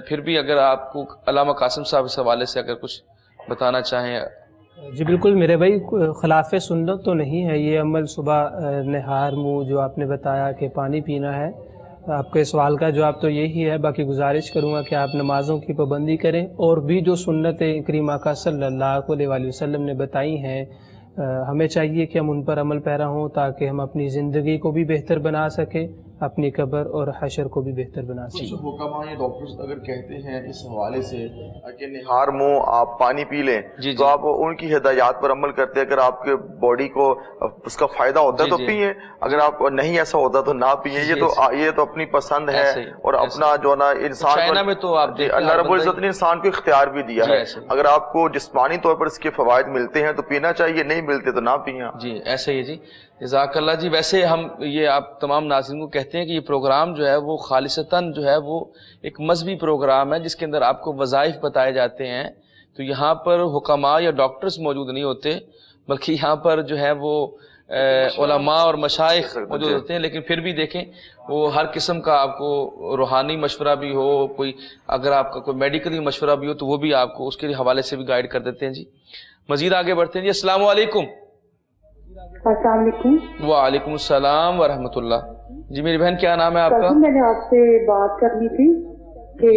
S1: پھر بھی اگر آپ کو علامہ قاسم صاحب اس حوالے سے اگر کچھ بتانا چاہیں.
S5: جی بالکل میرے بھائی, خلاف سنت تو نہیں ہے یہ عمل. صبح نہار منہ جو آپ نے بتایا کہ پانی پینا ہے, آپ کے سوال کا جواب تو یہی ہے. باقی گزارش کروں گا کہ آپ نمازوں کی پابندی کریں, اور بھی جو سنت کریمہ کا صلی اللہ علیہ وسلم نے بتائی ہیں ہمیں چاہیے کہ ہم ان پر عمل پیرا ہوں, تاکہ ہم اپنی زندگی کو بھی بہتر بنا سکیں, اپنی قبر اور حشر کو بھی بہتر بنا سکیں.
S3: حکماء یا ڈاکٹرز اگر کہتے ہیں اس حوالے سے کہ نہار منہ آپ پانی پی لیں, تو آپ ان کی ہدایات پر عمل کرتے ہیں. اگر آپ کے باڈی کو اس کا فائدہ ہوتا ہے تو پیئیں, اگر آپ نہیں ایسا ہوتا تو نہ پیئیں. یہ تو اپنی پسند ہے, اور اپنا جو نا انسان
S1: میں تو آپ
S3: اللہ رب العزت نے انسان کو اختیار بھی دیا ہے. اگر آپ کو جسمانی طور پر اس کے فوائد ملتے ہیں تو پینا چاہیے, نہیں ملتے تو نہ پیئیں.
S1: جی ایسے ہی جی. جزاک اللہ جی. ویسے ہم یہ آپ تمام ناظرین کو کہتے ہیں کہ یہ پروگرام جو ہے وہ خالصتاً جو ہے وہ ایک مذہبی پروگرام ہے, جس کے اندر آپ کو وظائف بتائے جاتے ہیں. تو یہاں پر حکماء یا ڈاکٹرز موجود نہیں ہوتے, بلکہ یہاں پر جو ہے وہ علماء اور مشائخ موجود ہوتے ہیں. لیکن پھر بھی دیکھیں وہ ہر قسم کا آپ کو روحانی مشورہ بھی ہو, کوئی اگر آپ کا کوئی میڈیکلی مشورہ بھی ہو تو وہ بھی آپ کو اس کے حوالے سے بھی گائیڈ کر دیتے ہیں جی. مزید آگے بڑھتے ہیں جی. السلام علیکم.
S2: السلام علیکم.
S1: وعلیکم السلام ورحمۃ اللہ. جی میری بہن کیا نام ہے آپ کا؟
S2: میں نے آپ سے بات کرنی تھی کہ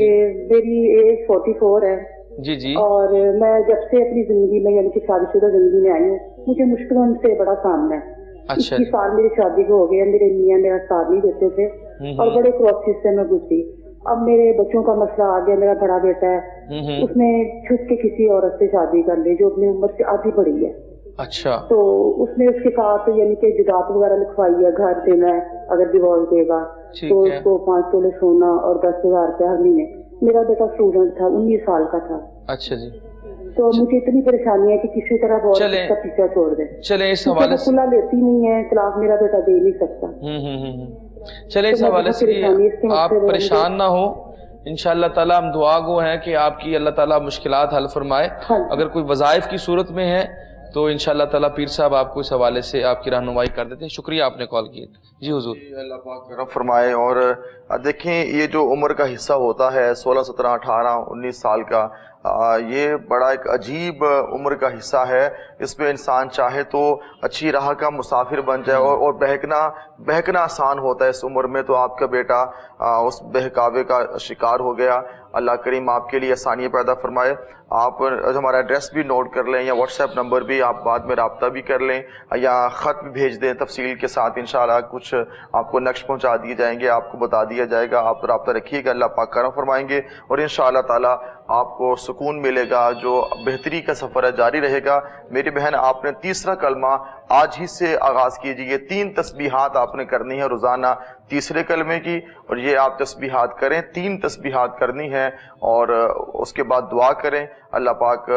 S2: میری ایج 44 ہے.
S1: جی جی.
S2: اور میں جب سے اپنی زندگی میں یعنی کہ شادی شدہ زندگی میں آئی ہوں, مجھے مشکلوں سے بڑا سامنا ہے.
S1: اچھا.
S2: 21 سال میری شادی کو ہو گئے, میرے میاں میرا ساتھ نہیں دیتے تھے اور بڑے پروسیس سے میں گزری. اب میرے بچوں کا مسئلہ آ گیا. میرا بڑا بیٹا ہے, اس نے چھپ کے کسی عورت سے شادی کر لی جو اپنی عمر سے آدھی بڑی ہے.
S1: اچھا. تو
S2: اس نے اس کے ساتھ یعنی کہ جدات وغیرہ لکھوائی ہے, گھر دینا ہے اگر ڈیوورس دے گا تو اس کو 5 تولے سونا اور 10,000 روپے ہر مہینے. میرا بیٹا اسٹوڈنٹ تھا, 19 سال کا تھا.
S1: اچھا جی.
S2: تو مجھے اتنی پریشانی ہے کہ کسی طرح بہت اس کا پیچھا چھوڑ دیں.
S1: چلیں اس حوالے سے,
S2: کھلا لیتی نہیں ہے طلاق, میرا بیٹا دے نہیں سکتا.
S1: چلیں اس حوالے سے آپ پریشان نہ ہو, انشاءاللہ تعالیٰ ہم دعا گو ہیں کہ آپ کی اللہ تعالیٰ مشکلات حل فرمائے. اگر کوئی وظائف کی صورت میں ہے تو انشاءاللہ تعالیٰ پیر صاحب آپ کو اس حوالے سے آپ کی رہنمائی کر دیتے ہیں. شکریہ آپ نے کال کیا. جی حضور.
S3: اللہ پاک کرم فرمائے. اور دیکھیں یہ جو عمر کا حصہ ہوتا ہے 16, 17, 18, 19 سال کا, یہ بڑا ایک عجیب عمر کا حصہ ہے. اس میں انسان چاہے تو اچھی راہ کا مسافر بن جائے, اور بہکنا آسان ہوتا ہے اس عمر میں. تو آپ کا بیٹا اس بہکاوے کا شکار ہو گیا. اللہ کریم آپ کے لیے آسانیاں پیدا فرمائے. آپ ہمارا ایڈریس بھی نوٹ کر لیں, یا واٹس ایپ نمبر بھی آپ بعد میں رابطہ بھی کر لیں, یا خط بھی بھیج دیں تفصیل کے ساتھ. انشاءاللہ کچھ آپ کو نقش پہنچا دیے جائیں گے, آپ کو بتا دیا جائے گا. آپ رابطہ رکھیے گا, اللہ پاک کرم فرمائیں گے. اور انشاءاللہ تعالی آپ کو سکون ملے گا، جو بہتری کا سفر ہے جاری رہے گا۔ میری بہن آپ نے تیسرا کلمہ آج ہی سے آغاز کیجیے، 3 تسبیحات آپ نے کرنی ہے روزانہ تیسرے کلمے کی، اور یہ آپ تسبیحات کریں، 3 تسبیحات کرنی ہے، اور اس کے بعد دعا کریں اللہ پاک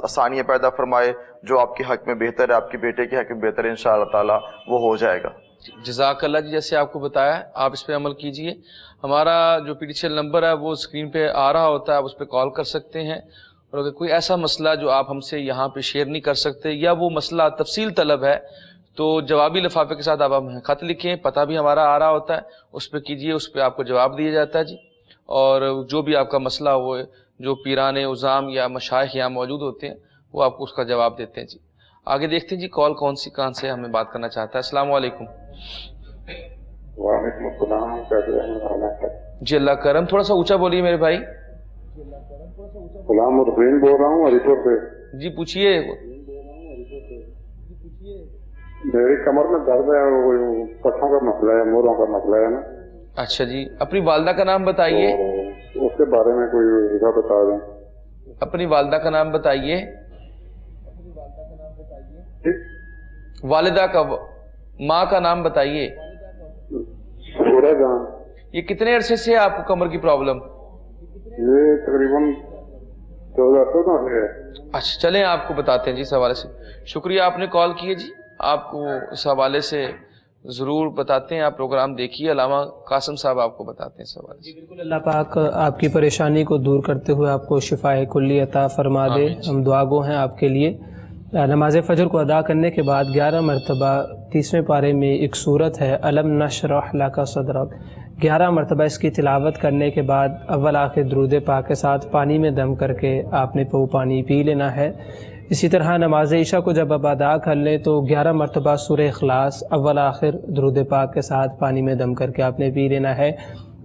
S3: آسانیاں پیدا فرمائے، جو آپ کے حق میں بہتر ہے، آپ کے بیٹے کے حق میں بہتر ہے انشاءاللہ تعالی وہ ہو جائے گا۔
S1: جزاک اللہ جی، جیسے آپ کو بتایا آپ اس پہ عمل کیجئے۔ ہمارا جو PDCL نمبر ہے وہ اسکرین پہ آ رہا ہوتا ہے، آپ اس پہ کال کر سکتے ہیں، اور اگر کوئی ایسا مسئلہ جو آپ ہم سے یہاں پہ شیئر نہیں کر سکتے یا وہ مسئلہ تفصیل طلب ہے تو جوابی لفافے کے ساتھ آپ ہمیں خط لکھیں، پتہ بھی ہمارا آ رہا ہوتا ہے، اس پہ کیجئے، اس پہ آپ کو جواب دیا جاتا ہے جی۔ اور جو بھی آپ کا مسئلہ ہو، جو پیران عظام یا مشائخ یہاں موجود ہوتے ہیں وہ آپ کو اس کا جواب دیتے ہیں جی۔ آگے دیکھتے ہیں جی کال کون سی کہاں سے ہمیں بات کرنا چاہتا ہے۔ السلام علیکم۔
S4: وعلیکم السلام۔
S1: جی اللہ کرم، تھوڑا سا اونچا بولیے میرے بھائی۔
S4: غلام الحسین بول رہا ہوں ہری پور سے۔
S1: جی پوچھیے۔
S4: میری کمر میں درد ہے، پٹھوں کا مسئلہ ہے، موروں کا مسئلہ ہے نا۔
S1: اچھا جی، اپنی والدہ کا نام بتائیے۔
S4: اس کے بارے میں کوئی وجہ بتا دیں۔
S1: اپنی والدہ کا نام بتائیے۔ والدہ کا، ماں کا نام بتائیے۔
S4: سورہ جان۔
S1: یہ کتنے عرصے سے ہے آپ کو کمر کی پرابلم؟
S4: یہ تقریباً 2014 سے ہے۔
S1: اچھا چلیں آپ کو بتاتے ہیں جی اس حوالے سے۔ شکریہ آپ نے کال کیے جی، آپ کو اس حوالے سے ضرور بتاتے ہیں، آپ پروگرام دیکھیے، علامہ قاسم صاحب آپ کو بتاتے ہیں اس حوالے سے۔
S5: بالکل، اللہ پاک آپ کی پریشانی کو دور کرتے ہوئے آپ کو شفائے کلی عطا فرما دے۔ ہم دعا گو ہیں آپ کے لیے۔ نماز فجر کو ادا کرنے کے بعد 11 مرتبہ 30ویں پارے میں ایک سورت ہے الم نشرح لک صدرک، 11 مرتبہ اس کی تلاوت کرنے کے بعد اول آخر درود پاک کے ساتھ پانی میں دم کر کے آپ نے وہ پانی پی لینا ہے۔ اسی طرح نماز عشاء کو جب آپ ادا کر لیں تو 11 مرتبہ سورہ اخلاص اول آخر درود پاک کے ساتھ پانی میں دم کر کے آپ نے پی لینا ہے۔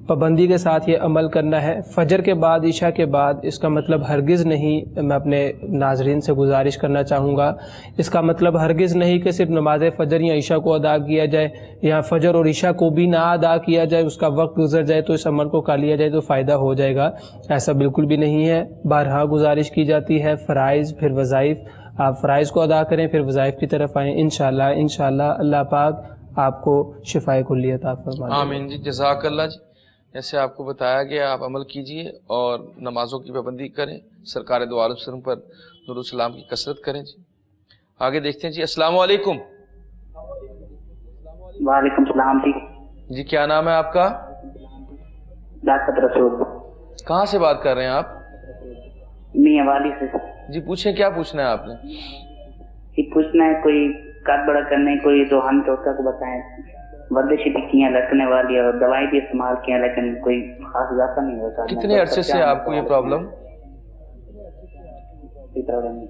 S5: پابندی کے ساتھ یہ عمل کرنا ہے۔ فجر کے بعد، عشاء کے بعد، اس کا مطلب ہرگز نہیں، میں اپنے ناظرین سے گزارش کرنا چاہوں گا، اس کا مطلب ہرگز نہیں کہ صرف نماز فجر یا عشاء کو ادا کیا جائے، یا فجر اور عشاء کو بھی نہ ادا کیا جائے، اس کا وقت گزر جائے تو اس عمل کو کر لیا جائے تو فائدہ ہو جائے گا، ایسا بالکل بھی نہیں ہے۔ بارہا گزارش کی جاتی ہے فرائض پھر وظائف، آپ فرائض کو ادا کریں پھر وظائف کی طرف آئیں، انشاءاللہ اللہ پاک آپ کو شفائے کلی عطا فرمائے۔
S1: آمین جی، جزاک اللہ جی۔ جیسے آپ کو بتایا گیا آپ عمل کیجئے اور نمازوں کی پابندی کریں، سرکار دو عالم وسلم پر درود و سلام کی کثرت کریں جی۔ آگے دیکھتے ہیں جی۔ السلام علیکم۔
S11: وعلیکم السلام جی۔
S1: جی کیا نام ہے آپ کا؟
S11: ڈاکٹر رسول۔
S1: کہاں سے بات کر رہے ہیں آپ؟
S11: میاں والی سے۔
S1: جی پوچھیں، کیا پوچھنا ہے آپ نے؟
S11: یہ پوچھنا ہے کوئی قد بڑا کرنے کوئی روحانی ٹوٹکا کو بتائیں، ورزشیں بھی کی ہیں لٹکنے والی اور دوائی بھی استعمال کی ہیں لیکن کوئی خاص اضافہ نہیں ہوتا۔
S1: کتنے عرصے سے آپ کو یہ پرابلم؟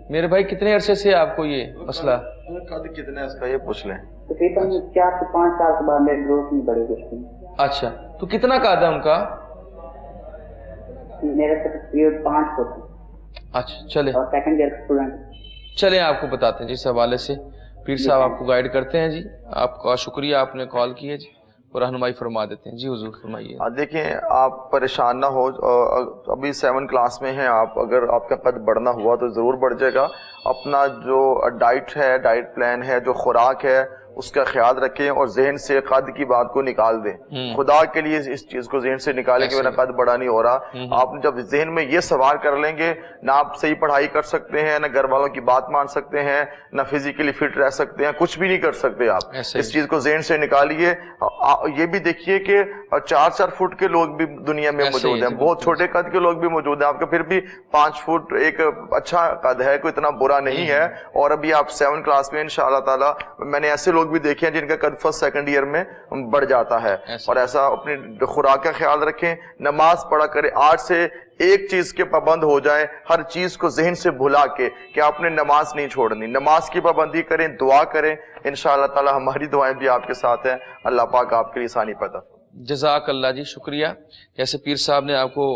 S1: میرے بھائی کتنے عرصے سے آپ کو یہ مسئلہ؟
S3: قد کتنا ہے اس کا یہ پوچھ لیں۔
S11: تقریباً 4 سے 5 سال کے بعد میری گروتھ نہیں بڑی کچھ۔
S1: اچھا تو کتنا قد ہے ان کا؟
S11: میرے سے تقریباً 5 فٹ۔
S1: اچھا چلے،
S11: اور سیکنڈ ایئر کا اسٹوڈنٹ۔
S1: چلیں آپ کو بتاتے ہیں جی اس حوالے سے، پیر صاحب آپ کو گائیڈ کرتے ہیں جی۔ آپ کا شکریہ، آپ نے کال کی ہے جی، اور رہنمائی فرما دیتے ہیں جی۔ حضور فرمائیے۔
S3: دیکھیں آپ پریشان نہ ہو، ابھی 7 کلاس میں ہیں آپ، اگر آپ کا قد بڑھنا ہوا تو ضرور بڑھ جائے گا۔ اپنا جو ڈائٹ ہے، ڈائٹ پلان ہے، جو خوراک ہے اس کا خیال رکھیں، اور ذہن سے قد کی بات کو نکال دیں۔ خدا کے لیے اس چیز کو ذہن سے نکالیں کہ میرا قد بڑا نہیں ہو رہا۔ آپ جب ذہن میں یہ سوال کر لیں گے، نہ آپ صحیح پڑھائی کر سکتے ہیں، نہ گھر والوں کی بات مان سکتے ہیں، نہ فزیکلی فٹ رہ سکتے ہیں، کچھ بھی نہیں کر سکتے آپ۔ اس چیز کو ذہن سے نکالیے۔ یہ بھی دیکھیے کہ 4 فٹ کے لوگ بھی دنیا میں موجود ہیں، بہت چھوٹے قد کے لوگ بھی موجود ہیں، آپ کا پھر بھی 5 فٹ ایک اچھا قد ہے، کوئی اتنا برا نہیں ہے۔ اور ابھی آپ 7 کلاس میں انشاءاللہ تعالی، میں نے ایسے لوگ بھی دیکھے ہیں جن کا قد فرسٹ سیکنڈ ایئر میں بڑھ جاتا ہے۔ اور ایسا اپنی خوراک کا خیال رکھیں، نماز پڑھا کریں، آج سے ایک چیز کے پابند ہو جائیں، ہر چیز کو ذہن سے بھلا کے کہ آپ نے نماز نہیں چھوڑنی، نماز کی پابندی کریں، دعا کریں، انشاءاللہ تعالی ہماری دعائیں بھی آپ کے ساتھ ہیں، اللہ پاک آپ کے لیے آسانی پیدا فرمائے۔
S1: جزاک اللہ جی، شکریہ۔ جیسے پیر صاحب نے آپ کو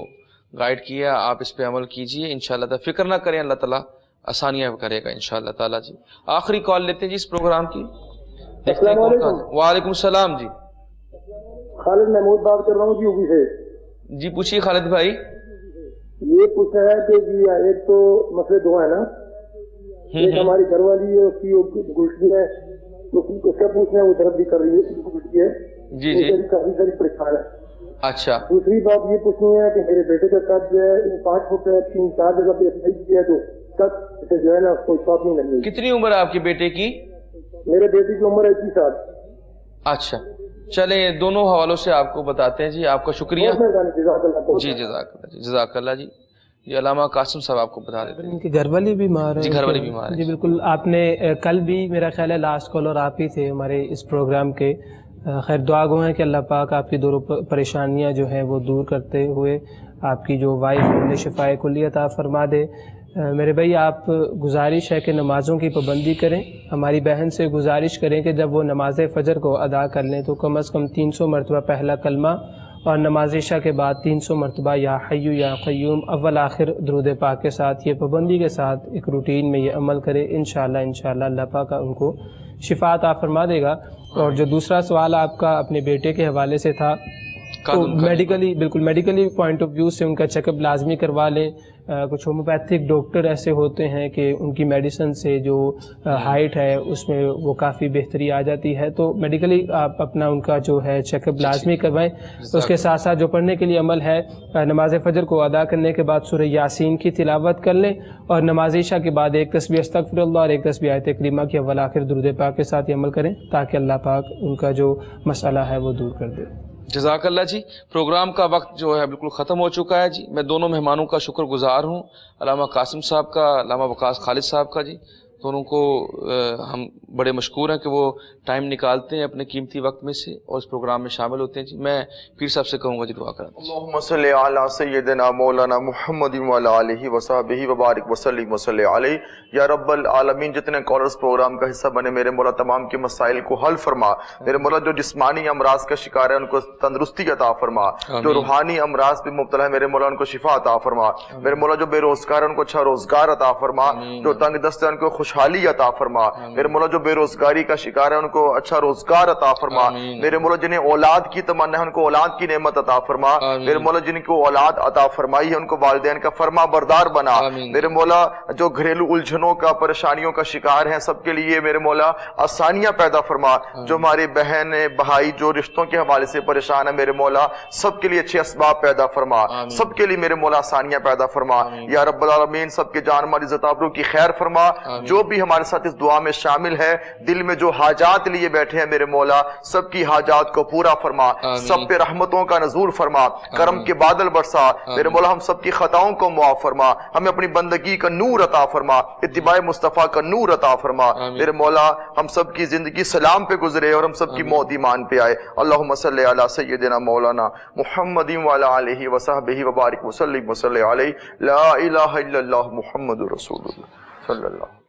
S1: گائیڈ کیا، آپ اس پہ عمل کیجئے، انشاءاللہ تعالی فکر نہ کریں، اللہ تعالیٰ آسانیاں کرے گا انشاءاللہ تعالیٰ جی۔ آخری کال لیتے ہیں جی اس پروگرام کی، دیکھتے ہیں کون کہاں سے۔ وعلیکم السلام جی۔
S10: خالد محمود بات کر رہا ہوں جی، اوپی سے۔
S1: جی پوچھیے خالد بھائی۔
S10: یہ پوچھنا ہے کہ جی ایک تو مسئلے دو ہے نا, ایک ہماری گھر والی ہے, اس کی گلٹی ہے, اس کا پوچھنا ہے, وہ طرف بھی کر رہی ہے, گلٹی ہے
S1: جی جی
S10: کافی ساری پریشان ہے.
S1: اچھا
S10: دوسری بات یہ پوچھنی ہے کہ میرے بیٹے کا قد جو ہے 5 فٹ ہے, 3-4 جگہ پہ صحیح ہے, تو تک جو ہے نا اس کو شاپ نہیں لگی.
S1: کتنی عمر ہے آپ کے بیٹے کی؟
S10: میرے بیٹے کی عمر ہے 21 سال.
S1: اچھا چلیں دونوں حوالوں سے آپ کو بتاتے ہیں جی. آپ کا شکریہ جی, جزاک اللہ جی. یہ علامہ قاسم صاحب آپ کو بتا دیتے ہیں.
S5: ان کی گھر والی بیمار ہے.
S1: جی گھر والی بیمار ہے
S5: جی بالکل. آپ نے کل بھی میرا خیال ہے لاسٹ کالر آپ ہی تھے ہمارے اس پروگرام کے. خیر دعا گو ہیں کہ اللہ پاک آپ کی دونوں پریشانیاں جو ہیں وہ دور کرتے ہوئے آپ کی جو وائف انہیں شفائے کلی عطا فرما دے. میرے بھائی آپ گزارش ہے کہ نمازوں کی پابندی کریں. ہماری بہن سے گزارش کریں کہ جب وہ نماز فجر کو ادا کر لیں تو کم از کم 300 مرتبہ پہلا کلمہ اور نماز عشاء کے بعد 300 مرتبہ یا حی یا قیوم اول آخر درود پاک کے ساتھ یہ پابندی کے ساتھ ایک روٹین میں یہ عمل کرے. انشاءاللہ اللہ پاک ان کو شفا عطا فرما دے گا. اور جو دوسرا سوال آپ کا اپنے بیٹے کے حوالے سے تھا, تو میڈیکلی بالکل میڈیکلی پوائنٹ آف ویو سے ان کا چیک اپ لازمی کروا لیں. کچھ ہومیوپیتھک ڈاکٹر ایسے ہوتے ہیں کہ ان کی میڈیسن سے جو ہائٹ ہے اس میں وہ کافی بہتری آ جاتی ہے. تو میڈیکلی آپ اپنا ان کا جو ہے چیک اپ لازمی کروائیں. اس کے ساتھ ساتھ جو پڑھنے کے لیے عمل ہے, نماز فجر کو ادا کرنے کے بعد سورہ یاسین کی تلاوت کر لیں اور نماز عشاء کے بعد ایک تسبیح استغفر اللہ اور ایک تسبیح آیت کریمہ کی اول آخر درود پاک کے ساتھ یہ عمل کریں تاکہ اللہ پاک ان کا جو مسئلہ ہے وہ دور کر دے.
S1: جزاک اللہ جی. پروگرام کا وقت جو ہے بالکل ختم ہو چکا ہے جی. میں دونوں مہمانوں کا شکر گزار ہوں, علامہ قاسم صاحب کا, علامہ وقاص خالد صاحب کا جی. دونوں کو ہم بڑے مشکور ہیں کہ وہ ٹائم نکالتے ہیں اپنے قیمتی وقت میں سے اور اس پروگرام میں شامل ہوتے ہیں جی. میں پیر صاحب سے کہوں گا جی دعا کریں.
S3: اللہم صلی علی سیدنا مولانا محمد وعلی آلہ وصحبہ وبارک وسلم وصلی علیہ. یا رب العالمین جتنے کالرز پروگرام کا حصہ بنے میرے مولا تمام کے مسائل کو حل فرما. میرے مولا جو جسمانی امراض کا شکار ہے ان کو تندرستی عطا فرما. جو روحانی امراض پہ مبتلا ہے میرے مولا ان کو شفا عطا فرما. میرے مولا جو بے روزگار ہے ان کو اچھا روزگار عطا فرما. جو تنگ دست ہے ان کو خوشحالی عطا فرما. میرے مولا جو بے روزگاری کا شکار ہے ان کو اچھا روزگار عطا فرما. میرے مولا جنہیں اولاد کی تمنا ہے ان کو اولاد کی نعمت عطا فرما. میرے مولا جن کو اولاد عطا فرمائی ہے ان کو والدین کا فرما بردار بنا. میرے مولا جو گھریلو الجھنوں کا پریشانیوں کا شکار ہیں سب کے لیے میرے مولا آسانیاں پیدا فرما. جو ہماری بہن بھائی جو رشتوں کے حوالے سے پریشان ہے میرے مولا سب کے لیے اچھے اسباب پیدا فرما. سب کے لیے میرے مولا آسانیاں پیدا فرما. یا رب العالمین سب کے جان مال عزت آبرو کی خیر فرما. جو بھی ہمارے ساتھ اس دعا میں شامل ہے دل میں جو حاجات لیے بیٹھے ہیں میرے مولا سب کی حاجات کو پورا فرما. سب پہ رحمتوں کا نزول فرما. کرم کے بادل برسا. میرے مولا ہم سب کی خطاؤں کو معاف فرما. ہمیں اپنی بندگی کا نور عطا فرما. اتباع مصطفیٰ کا نور عطا فرما. میرے مولا ہم سب کی زندگی سلام پہ گزرے اور ہم سب کی موت ایمان پہ آئے. اللہم صلی علی سیدنا مولانا محمد وعلی آلہ وصحبہ وبارک وسلم وصلی علیہ. لا الہ الا اللہ محمد رسول اللہ صلی اللہ.